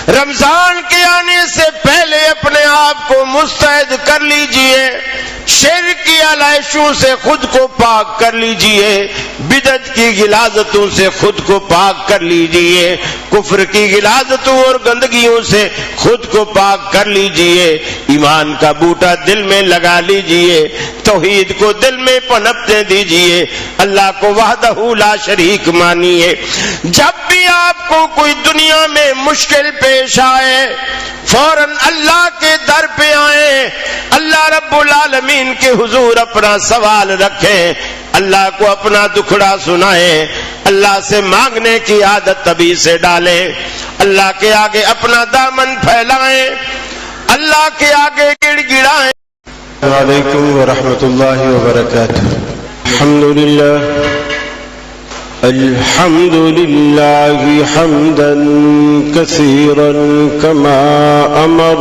رمضان کے آنے سے پہلے اپنے آپ کو مستعد کر لیجئے، شرک کی علائشوں سے خود کو پاک کر لیجئے، بدعت کی غلاظتوں سے خود کو پاک کر لیجئے، کفر کی غلاظتوں اور گندگیوں سے خود کو پاک کر لیجئے، ایمان کا بوٹا دل میں لگا لیجئے، توحید کو دل میں پنپنے دیجئے، اللہ کو وحدہ لا شریک مانیے۔ جب بھی آپ کو کوئی دنیا میں مشکل پیش آئے فوراً اللہ کے در پہ آئیں، اللہ رب العالمین کے حضور اپنا سوال رکھیں، اللہ کو اپنا دکھڑا سنائیں، اللہ سے مانگنے کی عادت تبھی سے ڈالیں، اللہ کے آگے اپنا دامن پھیلائیں، اللہ کے آگے گڑ گڑائیں۔ السلام علیکم ورحمۃ اللہ وبرکاتہ۔ الحمد لله حمدا كثيرا كما أمر،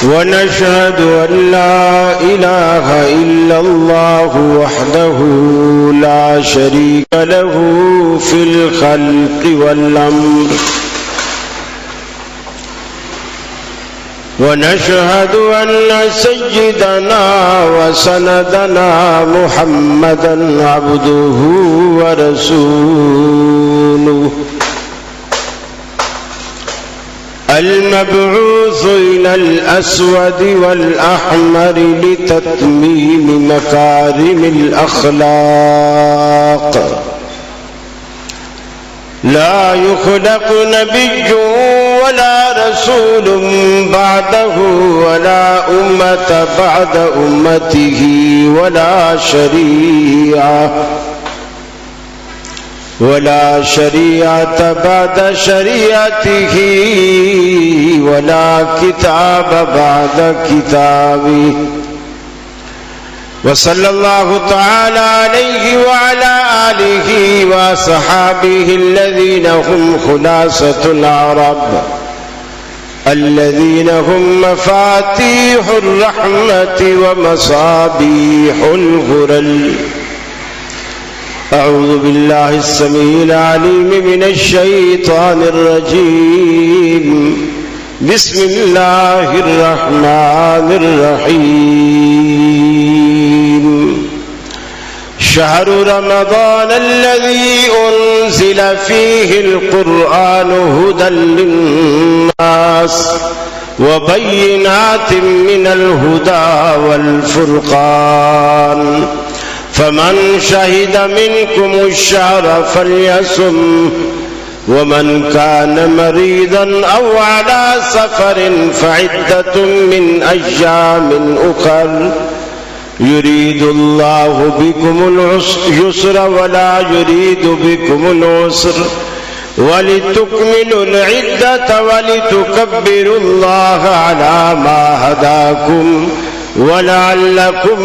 ونشهد أن لا إله إلا الله وحده لا شريك له في الخلق والأمر، ونشهد أن سيدنا وسندنا محمدا عبده ورسوله المبعوث إلى الأسود والأحمر لتتميم مكارم الأخلاق، لا يخلق نبي ولا رسول بعده ولا أمة بعد أمته ولا شريعة بعد شريعته ولا كتاب بعد كتابه، وصلى الله تعالى عليه وعلى آله وصحابه الذين هم خلاصة العرب، الذين هم مفاتيح الرحمة ومصابيح الغرل۔ أعوذ بالله السميع العليم من الشيطان الرجيم، بسم الله الرحمن الرحيم۔ شهر رمضان الذي أنزل فيه القرآن هدى للناس وبينات من الهدى والفرقان، فمن شهد منكم الشهر فليصم، ومن كان مريضا أو على سفر فعدة من أيام أخر، يريد الله بكم اليسر ولا يريد بكم العسر، ولتكملوا العدة ولتكبروا الله على ما هداكم ولعلكم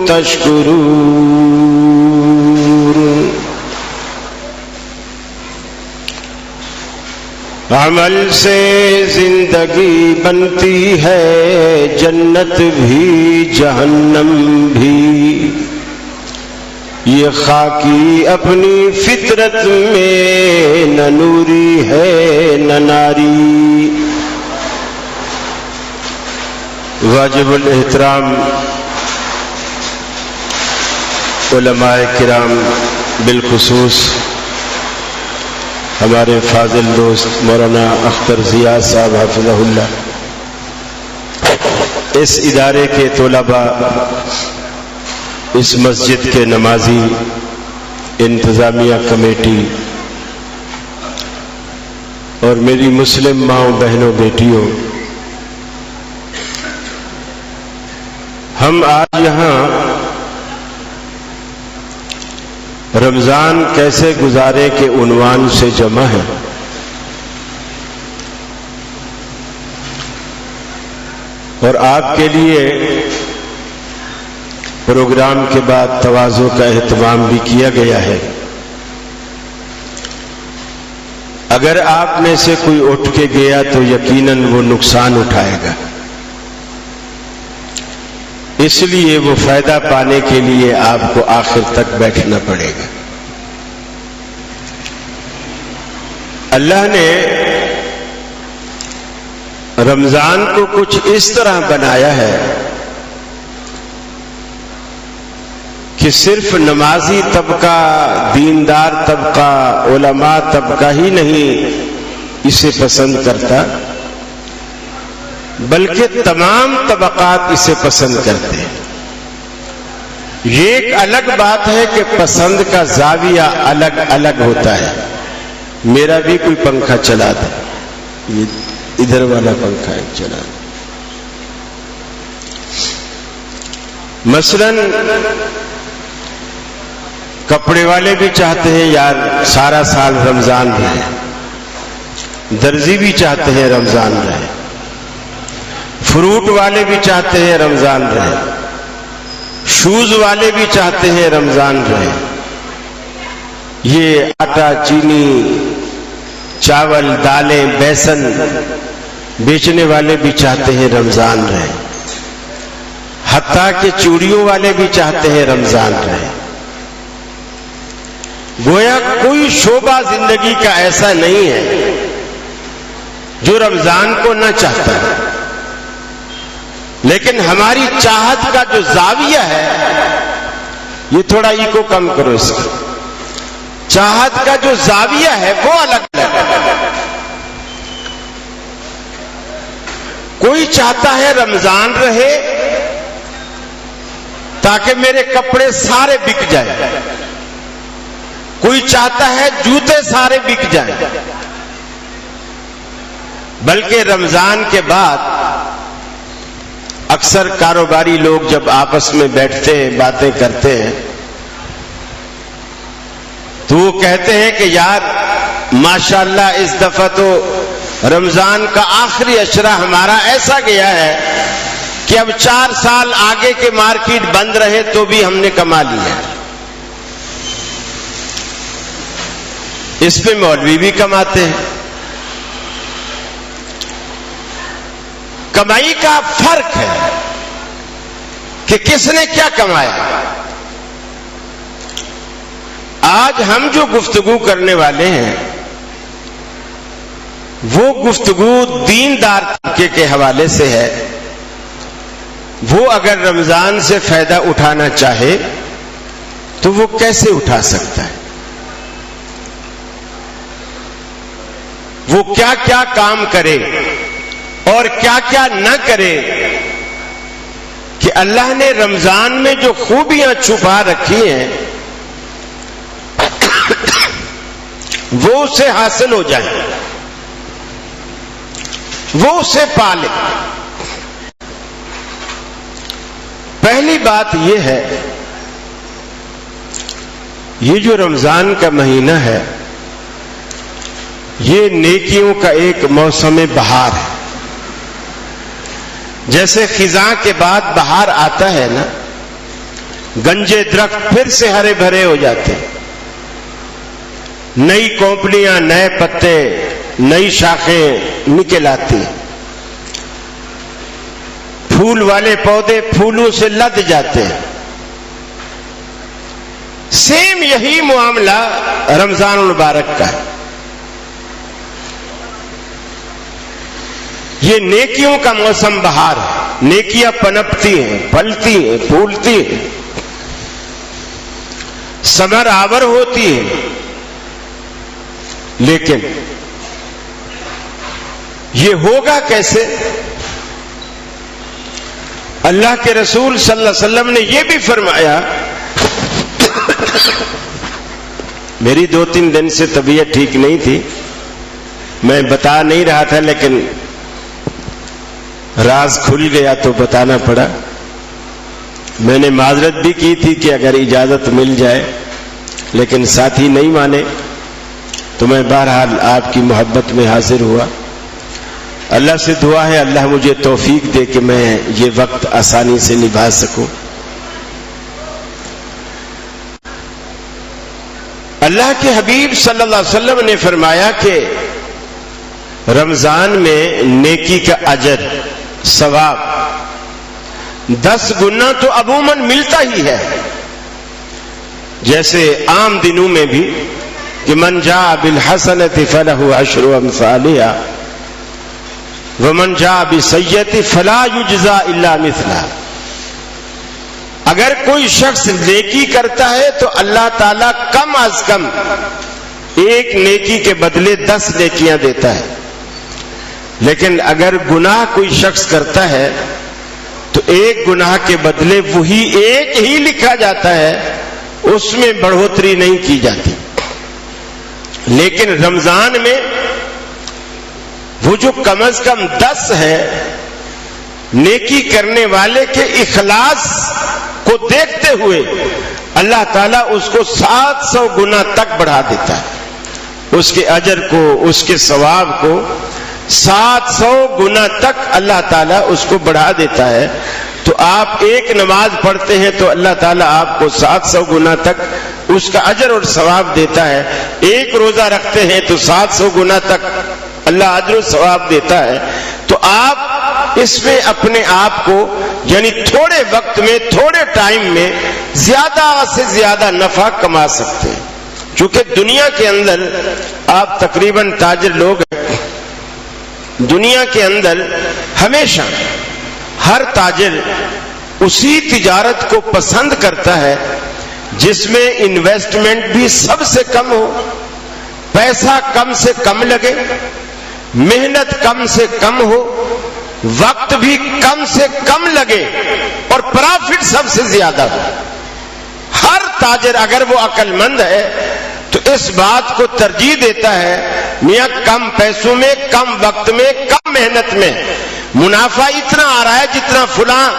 تشكرون۔ عمل سے زندگی بنتی ہے، جنت بھی جہنم بھی، یہ خاکی اپنی فطرت میں نہ نوری ہے نہ ناری۔ واجب الاحترام علماء کرام، بالخصوص ہمارے فاضل دوست مولانا اختر ضیاء صاحب حفظہ اللہ، اس ادارے کے طلباء، اس مسجد کے نمازی، انتظامیہ کمیٹی اور میری مسلم ماؤں بہنوں بیٹیوں، ہم آج یہاں رمضان کیسے گزارے کے عنوان سے جمع ہیں۔ اور آپ کے لیے پروگرام کے بعد تواضع کا اہتمام بھی کیا گیا ہے۔ اگر آپ میں سے کوئی اٹھ کے گیا تو یقیناً وہ نقصان اٹھائے گا، اس لیے وہ فائدہ پانے کے لیے آپ کو آخر تک بیٹھنا پڑے گا۔ اللہ نے رمضان کو کچھ اس طرح بنایا ہے کہ صرف نمازی طبقہ، دیندار طبقہ، علماء طبقہ ہی نہیں اسے پسند کرتا، بلکہ تمام طبقات اسے پسند کرتے ہیں۔ یہ ایک الگ بات ہے کہ پسند کا زاویہ الگ الگ ہوتا ہے۔ میرا بھی کوئی پنکھا چلا دے، یہ ادھر والا پنکھا ہے چلا دے۔ مثلاً کپڑے والے بھی چاہتے ہیں یار سارا سال رمضان رہے، درزی بھی چاہتے ہیں رمضان رہے، فروٹ والے بھی چاہتے ہیں رمضان رہے، شوز والے بھی چاہتے ہیں رمضان رہے، یہ آٹا، چینی، چاول، دالیں، بیسن بیچنے والے بھی چاہتے ہیں رمضان رہے، حتیٰ کہ چوڑیوں والے بھی چاہتے ہیں رمضان رہے۔ گویا کوئی شعبہ زندگی کا ایسا نہیں ہے جو رمضان کو نہ چاہتا ہے، لیکن ہماری چاہت کا جو زاویہ ہے، یہ تھوڑا ایکو کم کرو اس کا، چاہت کا جو زاویہ ہے وہ الگ الگ ہے۔ کوئی چاہتا ہے رمضان رہے تاکہ میرے کپڑے سارے بک جائیں، کوئی چاہتا ہے جوتے سارے بک جائیں، بلکہ رمضان کے بعد اکثر کاروباری لوگ جب آپس میں بیٹھتے ہیں، باتیں کرتے ہیں، تو وہ کہتے ہیں کہ یار ماشاءاللہ اس دفعہ تو رمضان کا آخری عشرہ ہمارا ایسا گیا ہے کہ اب 4 سال آگے کے مارکیٹ بند رہے تو بھی ہم نے کما لیا۔ اس پہ مولوی بھی کماتے ہیں۔ کمائی کا فرق ہے کہ کس نے کیا کمایا۔ آج ہم جو گفتگو کرنے والے ہیں وہ گفتگو دیندار طبقے کے حوالے سے ہے۔ وہ اگر رمضان سے فائدہ اٹھانا چاہے تو وہ کیسے اٹھا سکتا ہے؟ وہ کیا کیا کام کرے اور کیا کیا نہ کرے کہ اللہ نے رمضان میں جو خوبیاں چھپا رکھی ہیں وہ اسے حاصل ہو جائیں، وہ اسے پالے۔ پہلی بات یہ ہے، یہ جو رمضان کا مہینہ ہے یہ نیکیوں کا ایک موسم بہار ہے۔ جیسے خزاں کے بعد بہار آتا ہے نا، گنجے درخت پھر سے ہرے بھرے ہو جاتے، نئی کونپلیاں، نئے پتے، نئی شاخیں نکل آتی، پھول والے پودے پھولوں سے لد جاتے ہیں۔ سیم یہی معاملہ رمضان المبارک کا ہے۔ یہ نیکیوں کا موسم بہار ہے، نیکیاں پنپتی ہیں، پھلتی ہیں، پھولتی ہیں، ثمر آور ہوتی ہیں، لیکن یہ ہوگا کیسے؟ اللہ کے رسول صلی اللہ علیہ وسلم نے یہ بھی فرمایا، میری 2-3 دن سے طبیعت ٹھیک نہیں تھی، میں بتا نہیں رہا تھا لیکن راز کھل گیا تو بتانا پڑا۔ میں نے معذرت بھی کی تھی کہ اگر اجازت مل جائے، لیکن ساتھی نہیں مانے تو میں بہرحال آپ کی محبت میں حاضر ہوا۔ اللہ سے دعا ہے اللہ مجھے توفیق دے کہ میں یہ وقت آسانی سے نبھا سکوں۔ اللہ کے حبیب صلی اللہ علیہ وسلم نے فرمایا کہ رمضان میں نیکی کا اجر، ثواب 10 گنا تو عموماً ملتا ہی ہے۔ جیسے عام دنوں میں بھی کہ من جاء بالحسنۃ فلہ عشر امثالھا ومن جاء بالسیئۃ فلا یجزی الا مثلھا. اگر کوئی شخص نیکی کرتا ہے تو اللہ تعالیٰ کم از کم ایک نیکی کے بدلے 10 نیکیاں دیتا ہے. لیکن اگر گناہ کوئی شخص کرتا ہے تو ایک گناہ کے بدلے وہی ایک ہی لکھا جاتا ہے, اس میں بڑھوتری نہیں کی جاتی. لیکن رمضان میں وہ جو کم از کم 10 ہے, نیکی کرنے والے کے اخلاص کو دیکھتے ہوئے اللہ تعالیٰ اس کو 700 گنا تک بڑھا دیتا ہے. اس کے اجر کو, اس کے ثواب کو 700 گنا تک اللہ تعالیٰ اس کو بڑھا دیتا ہے. تو آپ ایک نماز پڑھتے ہیں تو اللہ تعالیٰ آپ کو 700 گنا تک اس کا اجر اور ثواب دیتا ہے. ایک روزہ رکھتے ہیں تو 700 گنا تک اللہ اجر و ثواب دیتا ہے. تو آپ اس میں اپنے آپ کو یعنی تھوڑے وقت میں, تھوڑے ٹائم میں زیادہ سے زیادہ نفع کما سکتے ہیں. چونکہ دنیا کے اندر آپ تقریباً تاجر لوگ ہیں, دنیا کے اندر ہمیشہ ہر تاجر اسی تجارت کو پسند کرتا ہے جس میں انویسٹمنٹ بھی سب سے کم ہو, پیسہ کم سے کم لگے, محنت کم سے کم ہو, وقت بھی کم سے کم لگے اور پرافٹ سب سے زیادہ ہو. ہر تاجر اگر وہ عقل مند ہے تو اس بات کو ترجیح دیتا ہے میاں کم پیسوں میں, کم وقت میں, کم محنت میں منافع اتنا آ رہا ہے جتنا فلاں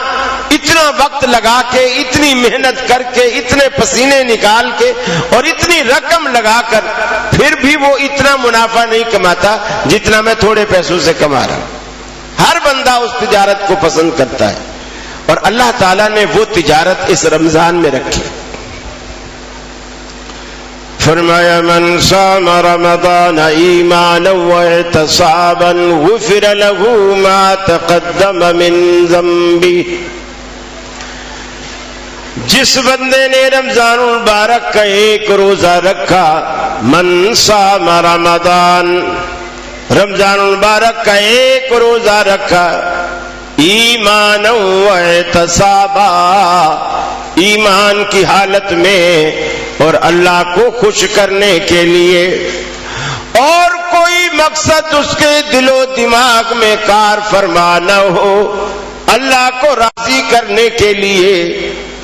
اتنا وقت لگا کے, اتنی محنت کر کے, اتنے پسینے نکال کے اور اتنی رقم لگا کر پھر بھی وہ اتنا منافع نہیں کماتا جتنا میں تھوڑے پیسوں سے کما رہا ہوں. ہر بندہ اس تجارت کو پسند کرتا ہے اور اللہ تعالیٰ نے وہ تجارت اس رمضان میں رکھی. فرمایا من صام رمضان ایمانا واحتسابا غفر له ما تقدم من ذنبه. جس بندے نے رمضان المبارک کا ایک روزہ رکھا, من صام رمضان, رمضان المبارک کا ایک روزہ رکھا, ایمانا واحتسابا, ایمان کی حالت میں اور اللہ کو خوش کرنے کے لیے, اور کوئی مقصد اس کے دل و دماغ میں کار فرما نہ ہو, اللہ کو راضی کرنے کے لیے,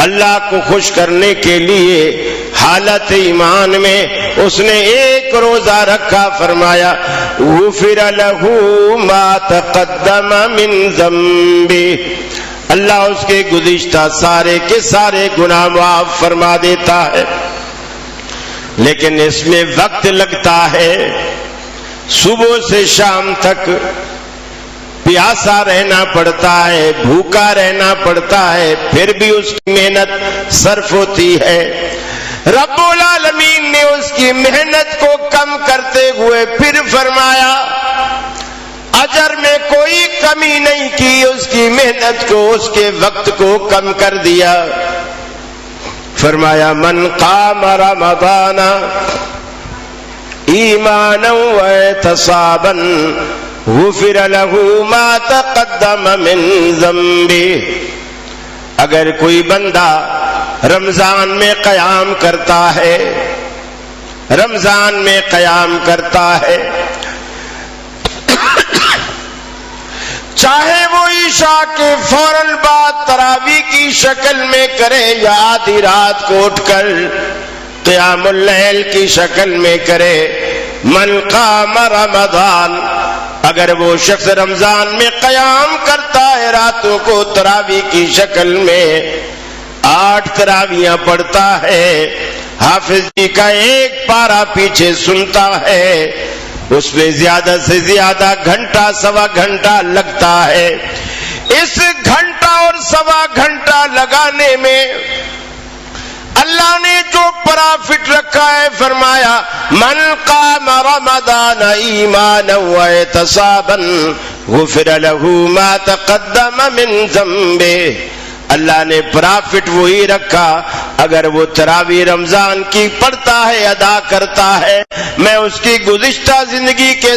اللہ کو خوش کرنے کے لیے حالت ایمان میں اس نے ایک روزہ رکھا, فرمایا غفر له ما تقدم من ذنبه, اللہ اس کے گزشتہ سارے کے سارے گناہ معاف فرما دیتا ہے. لیکن اس میں وقت لگتا ہے, صبح سے شام تک پیاسا رہنا پڑتا ہے, بھوکا رہنا پڑتا ہے, پھر بھی اس کی محنت صرف ہوتی ہے. رب العالمین نے اس کی محنت کو کم کرتے ہوئے پھر فرمایا اجر میں کوئی کمی نہیں کی, اس کی محنت کو, اس کے وقت کو کم کر دیا. فرمایا من قام رمضان ایمانا واحتسابا غفر له ما تقدم من ذنبه. اگر کوئی بندہ رمضان میں قیام کرتا ہے, رمضان میں قیام کرتا ہے, چاہے وہ عشاء کے فوراً بعد تراویح کی شکل میں کرے یا آدھی رات کو اٹھ کر قیام اللیل کی شکل میں کرے, من قام رمضان, اگر وہ شخص رمضان میں قیام کرتا ہے راتوں کو تراویح کی شکل میں, 8 تراویحاں پڑھتا ہے, حافظ جی کا ایک پارا پیچھے سنتا ہے, اس میں زیادہ سے زیادہ گھنٹہ سوا گھنٹہ لگتا ہے. اس گھنٹہ اور سوا گھنٹہ لگانے میں اللہ نے جو پرافٹ رکھا ہے, فرمایا من قام رمضان ایمانا واحتسابا غفر له ما تقدم من ذنبه. اللہ نے پرافٹ وہی رکھا اگر وہ تراویح رمضان کی پڑھتا ہے ادا کرتا ہے میں اس کی گزشتہ زندگی کے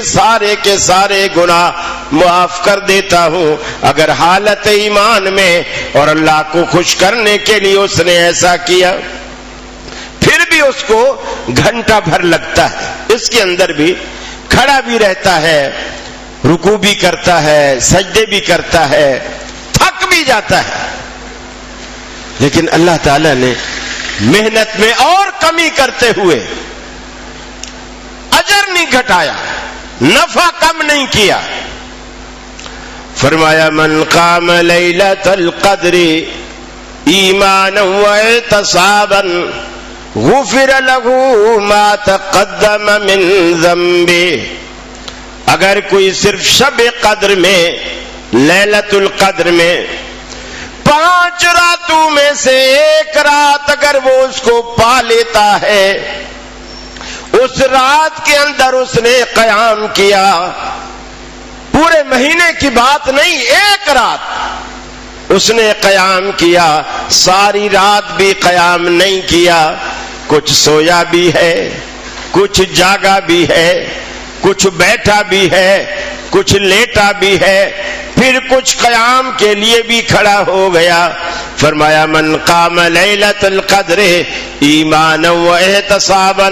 سارے گناہ معاف کر دیتا ہوں. اگر حالت ایمان میں اور اللہ کو خوش کرنے کے لیے اس نے ایسا کیا پھر بھی اس کو گھنٹہ بھر لگتا ہے, اس کے اندر بھی کھڑا بھی رہتا ہے, رکوع بھی کرتا ہے, سجدے بھی کرتا ہے, تھک بھی جاتا ہے, لیکن اللہ تعالیٰ نے محنت میں اور کمی کرتے ہوئے اجر نہیں گھٹایا, نفع کم نہیں کیا. فرمایا من قام لیلۃ القدر ایمانا واحتسابا غفر له ما تقدم من ذنبه. اگر کوئی صرف شب قدر میں لیلۃ القدر میں 5 راتوں میں سے ایک رات اگر وہ اس کو پا لیتا ہے, اس رات کے اندر اس نے قیام کیا, پورے مہینے کی بات نہیں, ایک رات اس نے قیام کیا, ساری رات بھی قیام نہیں کیا, کچھ سویا بھی ہے, کچھ جاگا بھی ہے, کچھ بیٹھا بھی ہے, کچھ لیٹا بھی ہے, پھر کچھ قیام کے لیے بھی کھڑا ہو گیا. فرمایا من قام لیلۃ القدر ایمانا واحتسابا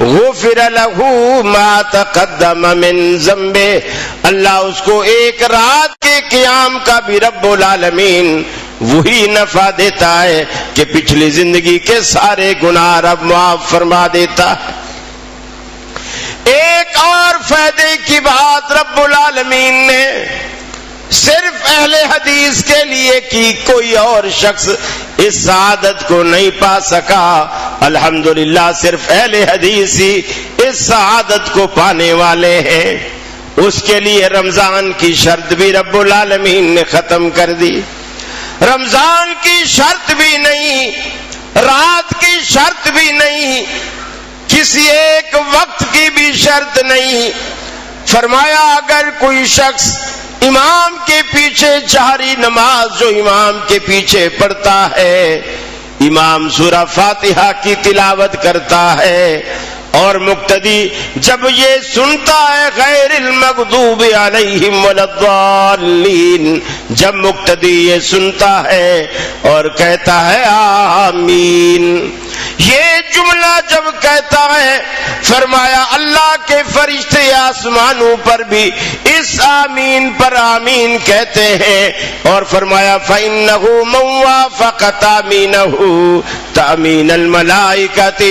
غفر له ما تقدم من ذنبه. اللہ اس کو ایک رات کے قیام کا بھی رب العالمین وہی نفع دیتا ہے کہ پچھلی زندگی کے سارے گناہ رب معاف فرما دیتا ہے. ایک اور فائدے کی بات رب العالمین نے صرف اہل حدیث کے لیے کی, کوئی اور شخص اس سعادت کو نہیں پا سکا. الحمدللہ صرف اہل حدیث ہی اس سعادت کو پانے والے ہیں. اس کے لیے رمضان کی شرط بھی رب العالمین نے ختم کر دی. رمضان کی شرط بھی نہیں, رات کی شرط بھی نہیں, کسی ایک وقت کی بھی شرط نہیں. فرمایا اگر کوئی شخص امام کے پیچھے جہری نماز جو امام کے پیچھے پڑھتا ہے, امام سورہ فاتحہ کی تلاوت کرتا ہے اور مقتدی جب یہ سنتا ہے غیر المغضوب علیہم ولا الضالین, جب مقتدی یہ سنتا ہے اور کہتا ہے آمین, یہ جملہ جب کہتا ہے فرمایا اللہ کے فرشتے آسمانوں پر بھی اس آمین پر آمین کہتے ہیں. اور فرمایا فَإِنَّهُ مَنْ وَافَقَ تَأْمِينَهُ تأمین الملائکۃ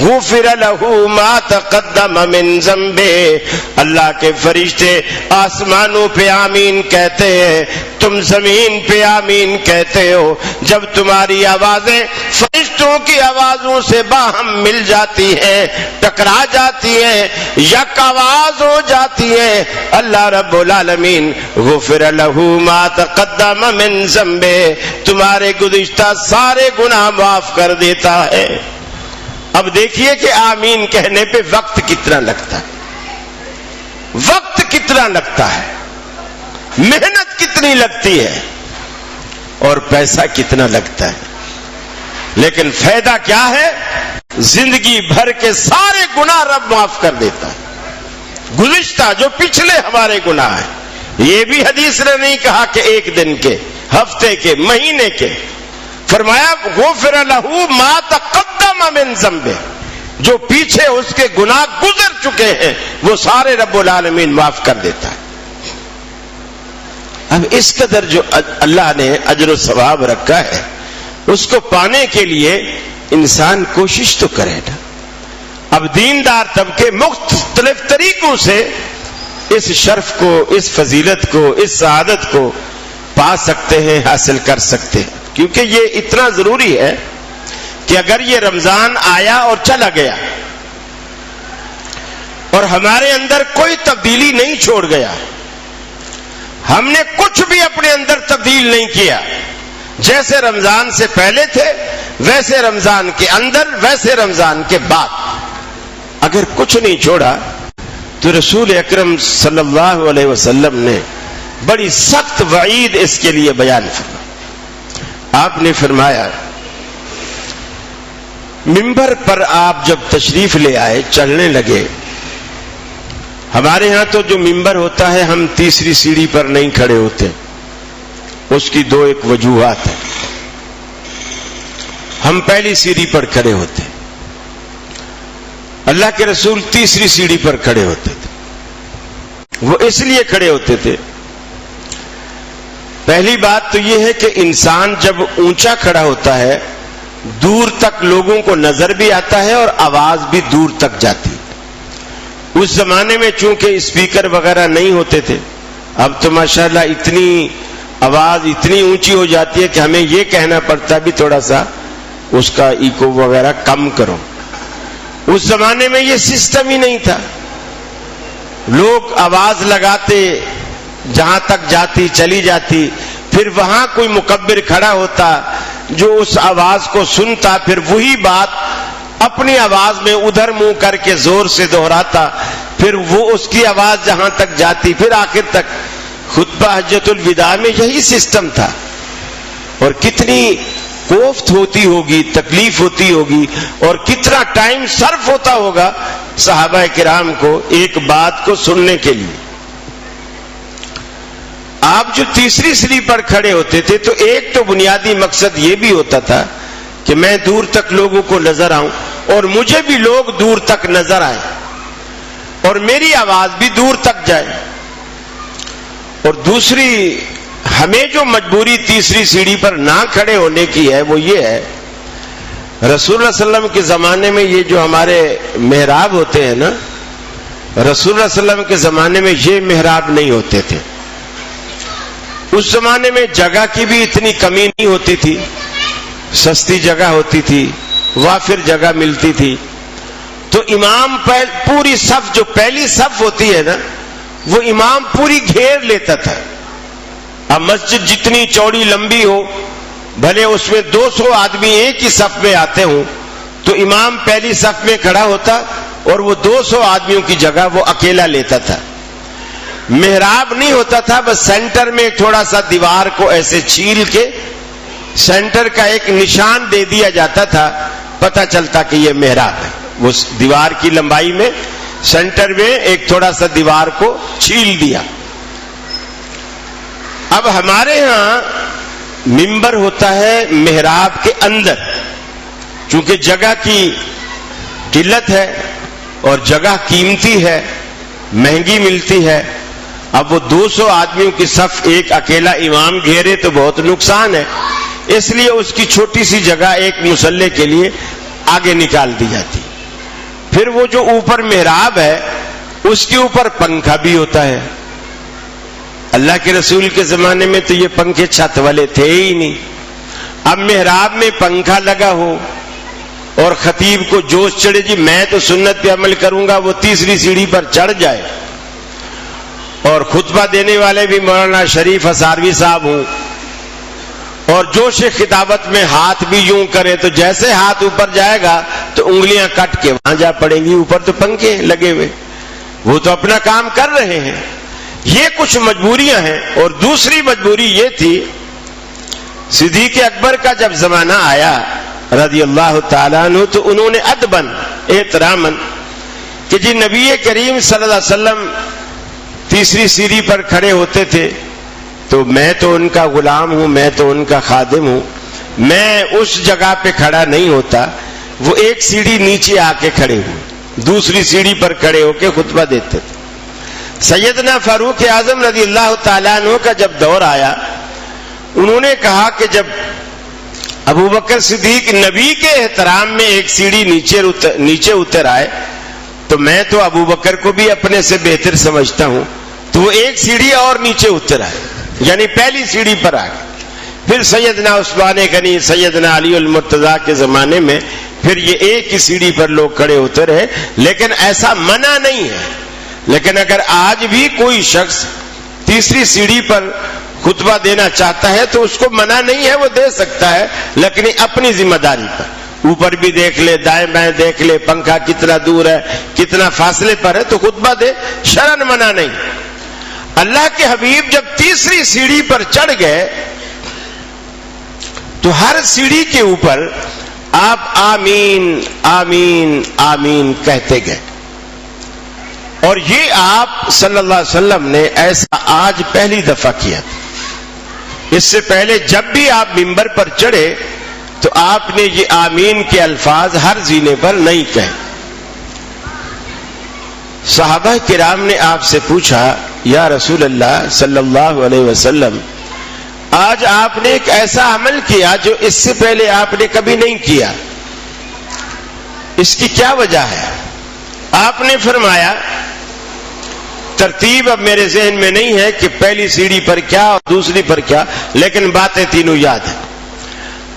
غفر له ما تقدم من ذنبه. اللہ کے فرشتے آسمانوں پہ آمین کہتے ہیں, تم زمین پہ آمین کہتے ہو. جب تمہاری آوازیں فرشتوں کی آوازوں سے باہم مل جاتی ہیں, ٹکرا جاتی ہیں, یک آواز ہو جاتی ہیں, اللہ رب العالمین غفر له ما تقدم من ذنبه, تمہارے گزشتہ سارے گناہ معاف کر دیتا ہے. اب دیکھیے کہ آمین کہنے پہ وقت کتنا لگتا ہے, وقت کتنا لگتا ہے, محنت کتنی لگتی ہے اور پیسہ کتنا لگتا ہے. لیکن فائدہ کیا ہے, زندگی بھر کے سارے گناہ رب معاف کر دیتا ہے. گزشتہ جو پچھلے ہمارے گناہ ہیں, یہ بھی حدیث نے نہیں کہا کہ ایک دن کے, ہفتے کے, مہینے کے. فرمایا غفر له ما تقدم من ذنبه, جو پیچھے اس کے گناہ گزر چکے ہیں وہ سارے رب العالمین معاف کر دیتا ہے. اب اس قدر جو اللہ نے اجر و ثواب رکھا ہے اس کو پانے کے لیے انسان کوشش تو کرے نا. اب دیندار طبقے مختلف طریقوں سے اس شرف کو, اس فضیلت کو, اس سعادت کو پا سکتے ہیں, حاصل کر سکتے ہیں. کیونکہ یہ اتنا ضروری ہے کہ اگر یہ رمضان آیا اور چلا گیا اور ہمارے اندر کوئی تبدیلی نہیں چھوڑ گیا, ہم نے کچھ بھی اپنے اندر تبدیل نہیں کیا, جیسے رمضان سے پہلے تھے ویسے رمضان کے اندر ویسے رمضان کے بعد, اگر کچھ نہیں چھوڑا تو رسول اکرم صلی اللہ علیہ وسلم نے بڑی سخت وعید اس کے لیے بیان فرمائی. آپ نے فرمایا منبر پر آپ جب تشریف لے آئے چڑھنے لگے. ہمارے ہاں تو جو منبر ہوتا ہے ہم تیسری سیڑھی پر نہیں کھڑے ہوتے. اس کی دو ایک وجوہات ہیں. ہم پہلی سیڑھی پر کھڑے ہوتے. اللہ کے رسول تیسری سیڑھی پر کھڑے ہوتے تھے. وہ اس لیے کھڑے ہوتے تھے، پہلی بات تو یہ ہے کہ انسان جب اونچا کھڑا ہوتا ہے دور تک لوگوں کو نظر بھی آتا ہے اور آواز بھی دور تک جاتی. اس زمانے میں چونکہ اسپیکر وغیرہ نہیں ہوتے تھے، اب تو ماشاءاللہ اتنی آواز اتنی اونچی ہو جاتی ہے کہ ہمیں یہ کہنا پڑتا بھی تھوڑا سا اس کا ایکو وغیرہ کم کرو. اس زمانے میں یہ سسٹم ہی نہیں تھا. لوگ آواز لگاتے، جہاں تک جاتی چلی جاتی، پھر وہاں کوئی مکبر کھڑا ہوتا جو اس آواز کو سنتا، پھر وہی بات اپنی آواز میں ادھر منہ کر کے زور سے دہراتا، پھر وہ اس کی آواز جہاں تک جاتی، پھر آخر تک. خطبہ حجۃ الوداع میں یہی سسٹم تھا. اور کتنی کوفت ہوتی ہوگی، تکلیف ہوتی ہوگی، اور کتنا ٹائم صرف ہوتا ہوگا صحابہ کرام کو ایک بات کو سننے کے لیے. آپ جو تیسری سیڑھی پر کھڑے ہوتے تھے تو ایک تو بنیادی مقصد یہ بھی ہوتا تھا کہ میں دور تک لوگوں کو نظر آؤں اور مجھے بھی لوگ دور تک نظر آئیں اور میری آواز بھی دور تک جائے. اور دوسری ہمیں جو مجبوری تیسری سیڑھی پر نہ کھڑے ہونے کی ہے وہ یہ ہے، رسول اللہ صلی اللہ علیہ وسلم کے زمانے میں یہ جو ہمارے محراب ہوتے ہیں نا، رسول اللہ صلی اللہ علیہ وسلم کے زمانے میں یہ محراب نہیں ہوتے تھے. اس زمانے میں جگہ کی بھی اتنی کمی نہیں ہوتی تھی، سستی جگہ ہوتی تھی، وافر جگہ ملتی تھی. تو امام پوری صف جو پہلی صف ہوتی ہے نا وہ امام پوری گھیر لیتا تھا. اب مسجد جتنی چوڑی لمبی ہو، بھلے اس میں 200 آدمی ایک ہی صف میں آتے ہوں، تو امام پہلی صف میں کھڑا ہوتا اور وہ 200 آدمیوں کی جگہ وہ اکیلا لیتا تھا. محراب نہیں ہوتا تھا، بس سینٹر میں تھوڑا سا دیوار کو ایسے چھیل کے سینٹر کا ایک نشان دے دیا جاتا تھا، پتہ چلتا کہ یہ محراب ہے. وہ دیوار کی لمبائی میں سینٹر میں ایک تھوڑا سا دیوار کو چھیل دیا. اب ہمارے ہاں منبر ہوتا ہے محراب کے اندر، چونکہ جگہ کی قلت ہے اور جگہ قیمتی ہے، مہنگی ملتی ہے. اب وہ 200 آدمیوں کی صف ایک اکیلا امام گھیرے تو بہت نقصان ہے، اس لیے اس کی چھوٹی سی جگہ ایک مصلی کے لیے آگے نکال دی جاتی. پھر وہ جو اوپر محراب ہے اس کے اوپر پنکھا بھی ہوتا ہے. اللہ کے رسول کے زمانے میں تو یہ پنکھے چھت والے تھے ہی نہیں. اب محراب میں پنکھا لگا ہو اور خطیب کو جوش چڑھے جی میں تو سنت پہ عمل کروں گا، وہ تیسری سیڑھی پر چڑھ جائے اور خطبہ دینے والے بھی مولانا شریف ہساروی صاحب ہوں اور جوش خطابت میں ہاتھ بھی یوں کرے تو جیسے ہاتھ اوپر جائے گا تو انگلیاں کٹ کے وہاں جا پڑیں گی. اوپر تو پنکھے لگے ہوئے، وہ تو اپنا کام کر رہے ہیں. یہ کچھ مجبوریاں ہیں. اور دوسری مجبوری یہ تھی، صدیق اکبر کا جب زمانہ آیا رضی اللہ تعالیٰ عنہ تو انہوں نے ادباً احتراماً کہ جی نبی کریم صلی اللہ علیہ وسلم تیسری سیڑھی پر کھڑے ہوتے تھے تو میں تو ان کا غلام ہوں، میں تو ان کا خادم ہوں، میں اس جگہ پہ کھڑا نہیں ہوتا. وہ ایک سیڑھی نیچے آ کے کھڑے ہوئے، دوسری سیڑھی پر کھڑے ہو کے خطبہ دیتے تھے. سیدنا فاروق اعظم رضی اللہ تعالیٰ عنہ کا جب دور آیا، انہوں نے کہا کہ جب ابو بکر صدیق نبی کے احترام میں ایک سیڑھی نیچے اتر آئے تو میں تو ابو بکر کو بھی اپنے سے بہتر سمجھتا ہوں، تو وہ ایک سیڑھی اور نیچے اتر آئے، یعنی پہلی سیڑھی پر آ گئے. پھر سیدنا عثمان غنی، سیدنا علی المرتضیٰ کے زمانے میں پھر یہ ایک ہی سیڑھی پر لوگ کھڑے ہوتے رہے. لیکن ایسا منع نہیں ہے. لیکن اگر آج بھی کوئی شخص تیسری سیڑھی پر خطبہ دینا چاہتا ہے تو اس کو منع نہیں ہے، وہ دے سکتا ہے، لیکن اپنی ذمہ داری پر. اوپر بھی دیکھ لے، دائیں بائیں دیکھ لے، پنکھا کتنا دور ہے، کتنا فاصلے پر ہے، تو خطبہ دے، شرعاً منع نہیں. اللہ کے حبیب جب تیسری سیڑھی پر چڑھ گئے تو ہر سیڑھی کے اوپر آپ آمین آمین آمین کہتے گئے. اور یہ آپ صلی اللہ علیہ وسلم نے ایسا آج پہلی دفعہ کیا. اس سے پہلے جب بھی آپ منبر پر چڑھے تو آپ نے یہ آمین کے الفاظ ہر زینے پر نہیں کہے. صحابہ کرام نے آپ سے پوچھا یا رسول اللہ صلی اللہ علیہ وسلم آج آپ نے ایک ایسا عمل کیا جو اس سے پہلے آپ نے کبھی نہیں کیا, اس کی کیا وجہ ہے؟ آپ نے فرمایا ترتیب اب میرے ذہن میں نہیں ہے کہ پہلی سیڑھی پر کیا اور دوسری پر کیا, لیکن باتیں تینوں یاد ہیں.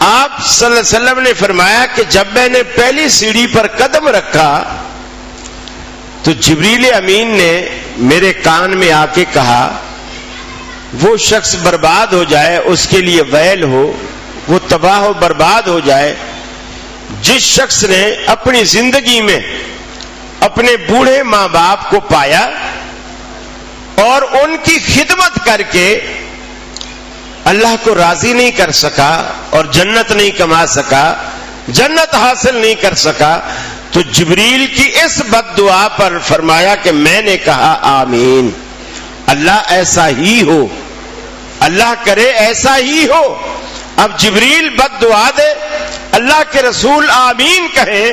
آپ صلی اللہ علیہ وسلم نے فرمایا کہ جب میں نے پہلی سیڑھی پر قدم رکھا تو جبریل امین نے میرے کان میں آ کے کہا وہ شخص برباد ہو جائے, اس کے لیے ویل ہو, وہ تباہ و برباد ہو جائے جس شخص نے اپنی زندگی میں اپنے بوڑھے ماں باپ کو پایا اور ان کی خدمت کر کے اللہ کو راضی نہیں کر سکا اور جنت نہیں کما سکا, جنت حاصل نہیں کر سکا. تو جبریل کی اس بد دعا پر فرمایا کہ میں نے کہا آمین, اللہ ایسا ہی ہو, اللہ کرے ایسا ہی ہو. اب جبریل بد دعا دے, اللہ کے رسول آمین کہیں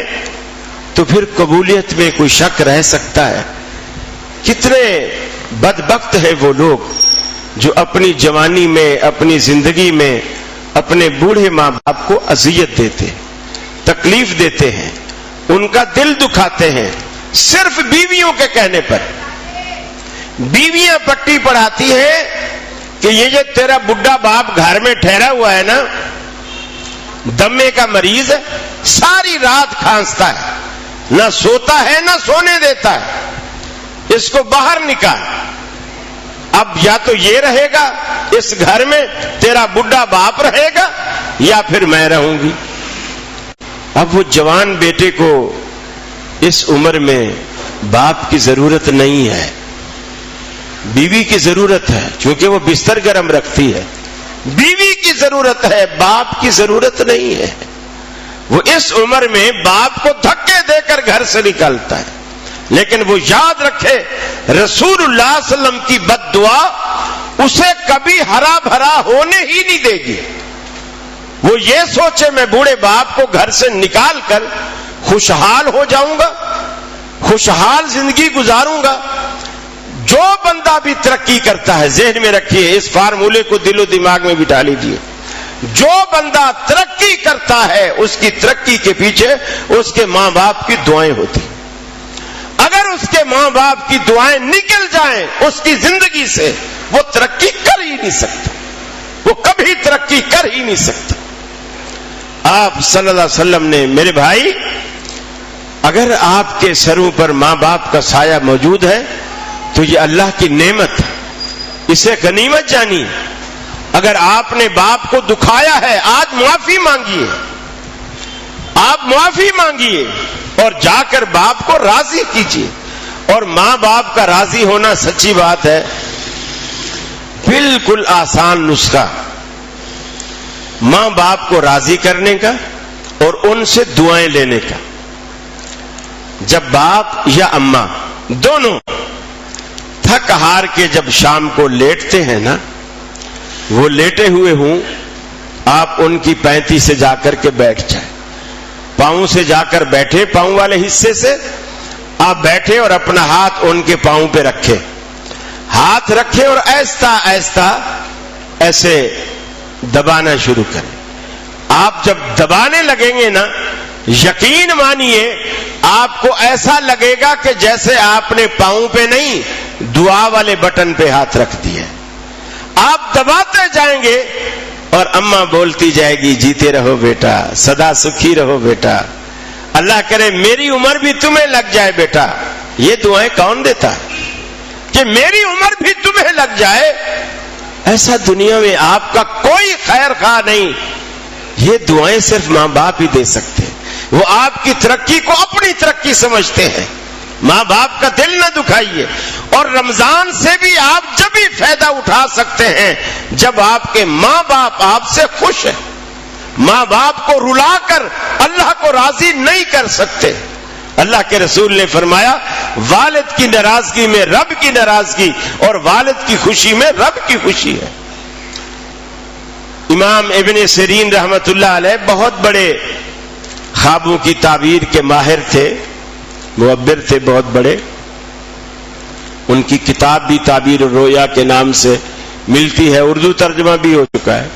تو پھر قبولیت میں کوئی شک رہ سکتا ہے؟ کتنے بدبخت ہیں وہ لوگ جو اپنی جوانی میں, اپنی زندگی میں اپنے بوڑھے ماں باپ کو اذیت دیتے, تکلیف دیتے ہیں, ان کا دل دکھاتے ہیں صرف بیویوں کے کہنے پر. بیویاں پٹی پڑھاتی ہیں کہ یہ جو تیرا بڈھا باپ گھر میں ٹھہرا ہوا ہے نا, دمے کا مریض ہے, ساری رات کھانستا ہے, نہ سوتا ہے نہ سونے دیتا ہے, اس کو باہر نکال. اب یا تو یہ رہے گا اس گھر میں, تیرا بڈھا باپ رہے گا, یا پھر میں رہوں گی. اب وہ جوان بیٹے کو اس عمر میں باپ کی ضرورت نہیں ہے, بیوی کی ضرورت ہے, چونکہ وہ بستر گرم رکھتی ہے. بیوی کی ضرورت ہے, باپ کی ضرورت نہیں ہے. وہ اس عمر میں باپ کو دھکے دے کر گھر سے نکالتا ہے. لیکن وہ یاد رکھے رسول اللہ صلی اللہ علیہ وسلم کی بد دعا اسے کبھی ہرا بھرا ہونے ہی نہیں دے گی. وہ یہ سوچے میں بوڑھے باپ کو گھر سے نکال کر خوشحال ہو جاؤں گا, خوشحال زندگی گزاروں گا. جو بندہ بھی ترقی کرتا ہے, ذہن میں رکھیے, اس فارمولے کو دل و دماغ میں بٹھا لیجیے, جو بندہ ترقی کرتا ہے اس کی ترقی کے پیچھے اس کے ماں باپ کی دعائیں ہوتی. اگر اس کے ماں باپ کی دعائیں نکل جائیں اس کی زندگی سے, وہ ترقی کر ہی نہیں سکتا, وہ کبھی ترقی کر ہی نہیں سکتا. آپ صلی اللہ علیہ وسلم نے, میرے بھائی, اگر آپ کے سروں پر ماں باپ کا سایہ موجود ہے تو یہ اللہ کی نعمت, اسے غنیمت جانی. اگر آپ نے باپ کو دکھایا ہے, آج معافی مانگیے, آپ معافی مانگیے اور جا کر باپ کو راضی کیجیے. اور ماں باپ کا راضی ہونا سچی بات ہے بالکل آسان نسخہ, ماں باپ کو راضی کرنے کا اور ان سے دعائیں لینے کا. جب باپ یا اماں دونوں تھک ہار کے جب شام کو لیٹتے ہیں نا, وہ لیٹے ہوئے ہوں, آپ ان کی پینتی سے جا کر کے بیٹھ جائیں, پاؤں سے جا کر بیٹھے, پاؤں والے حصے سے آپ بیٹھے اور اپنا ہاتھ ان کے پاؤں پہ رکھے, ہاتھ رکھے اور ایستا ایستا ایسے دبانا شروع کریں. آپ جب دبانے لگیں گے نا, یقین مانیے آپ کو ایسا لگے گا کہ جیسے آپ نے پاؤں پہ نہیں دعا والے بٹن پہ ہاتھ رکھ دیا. آپ دباتے جائیں گے اور اماں بولتی جائے گی جیتے رہو بیٹا, سدا سکھی رہو بیٹا, اللہ کرے میری عمر بھی تمہیں لگ جائے بیٹا. یہ دعائیں کون دیتا کہ میری عمر بھی تمہیں لگ جائے؟ ایسا دنیا میں آپ کا کوئی خیر خواہ نہیں. یہ دعائیں صرف ماں باپ ہی دے سکتے ہیں. وہ آپ کی ترقی کو اپنی ترقی سمجھتے ہیں. ماں باپ کا دل نہ دکھائیے. اور رمضان سے بھی آپ جب ہی فائدہ اٹھا سکتے ہیں جب آپ کے ماں باپ آپ سے خوش ہیں. ماں باپ کو رلا کر اللہ کو راضی نہیں کر سکتے. اللہ کے رسول نے فرمایا والد کی ناراضگی میں رب کی ناراضگی اور والد کی خوشی میں رب کی خوشی ہے. امام ابن سیرین رحمت اللہ علیہ بہت بڑے خوابوں کی تعبیر کے ماہر تھے، معبر تھے بہت بڑے. ان کی کتاب بھی تعبیر الرؤیا کے نام سے ملتی ہے، اردو ترجمہ بھی ہو چکا ہے.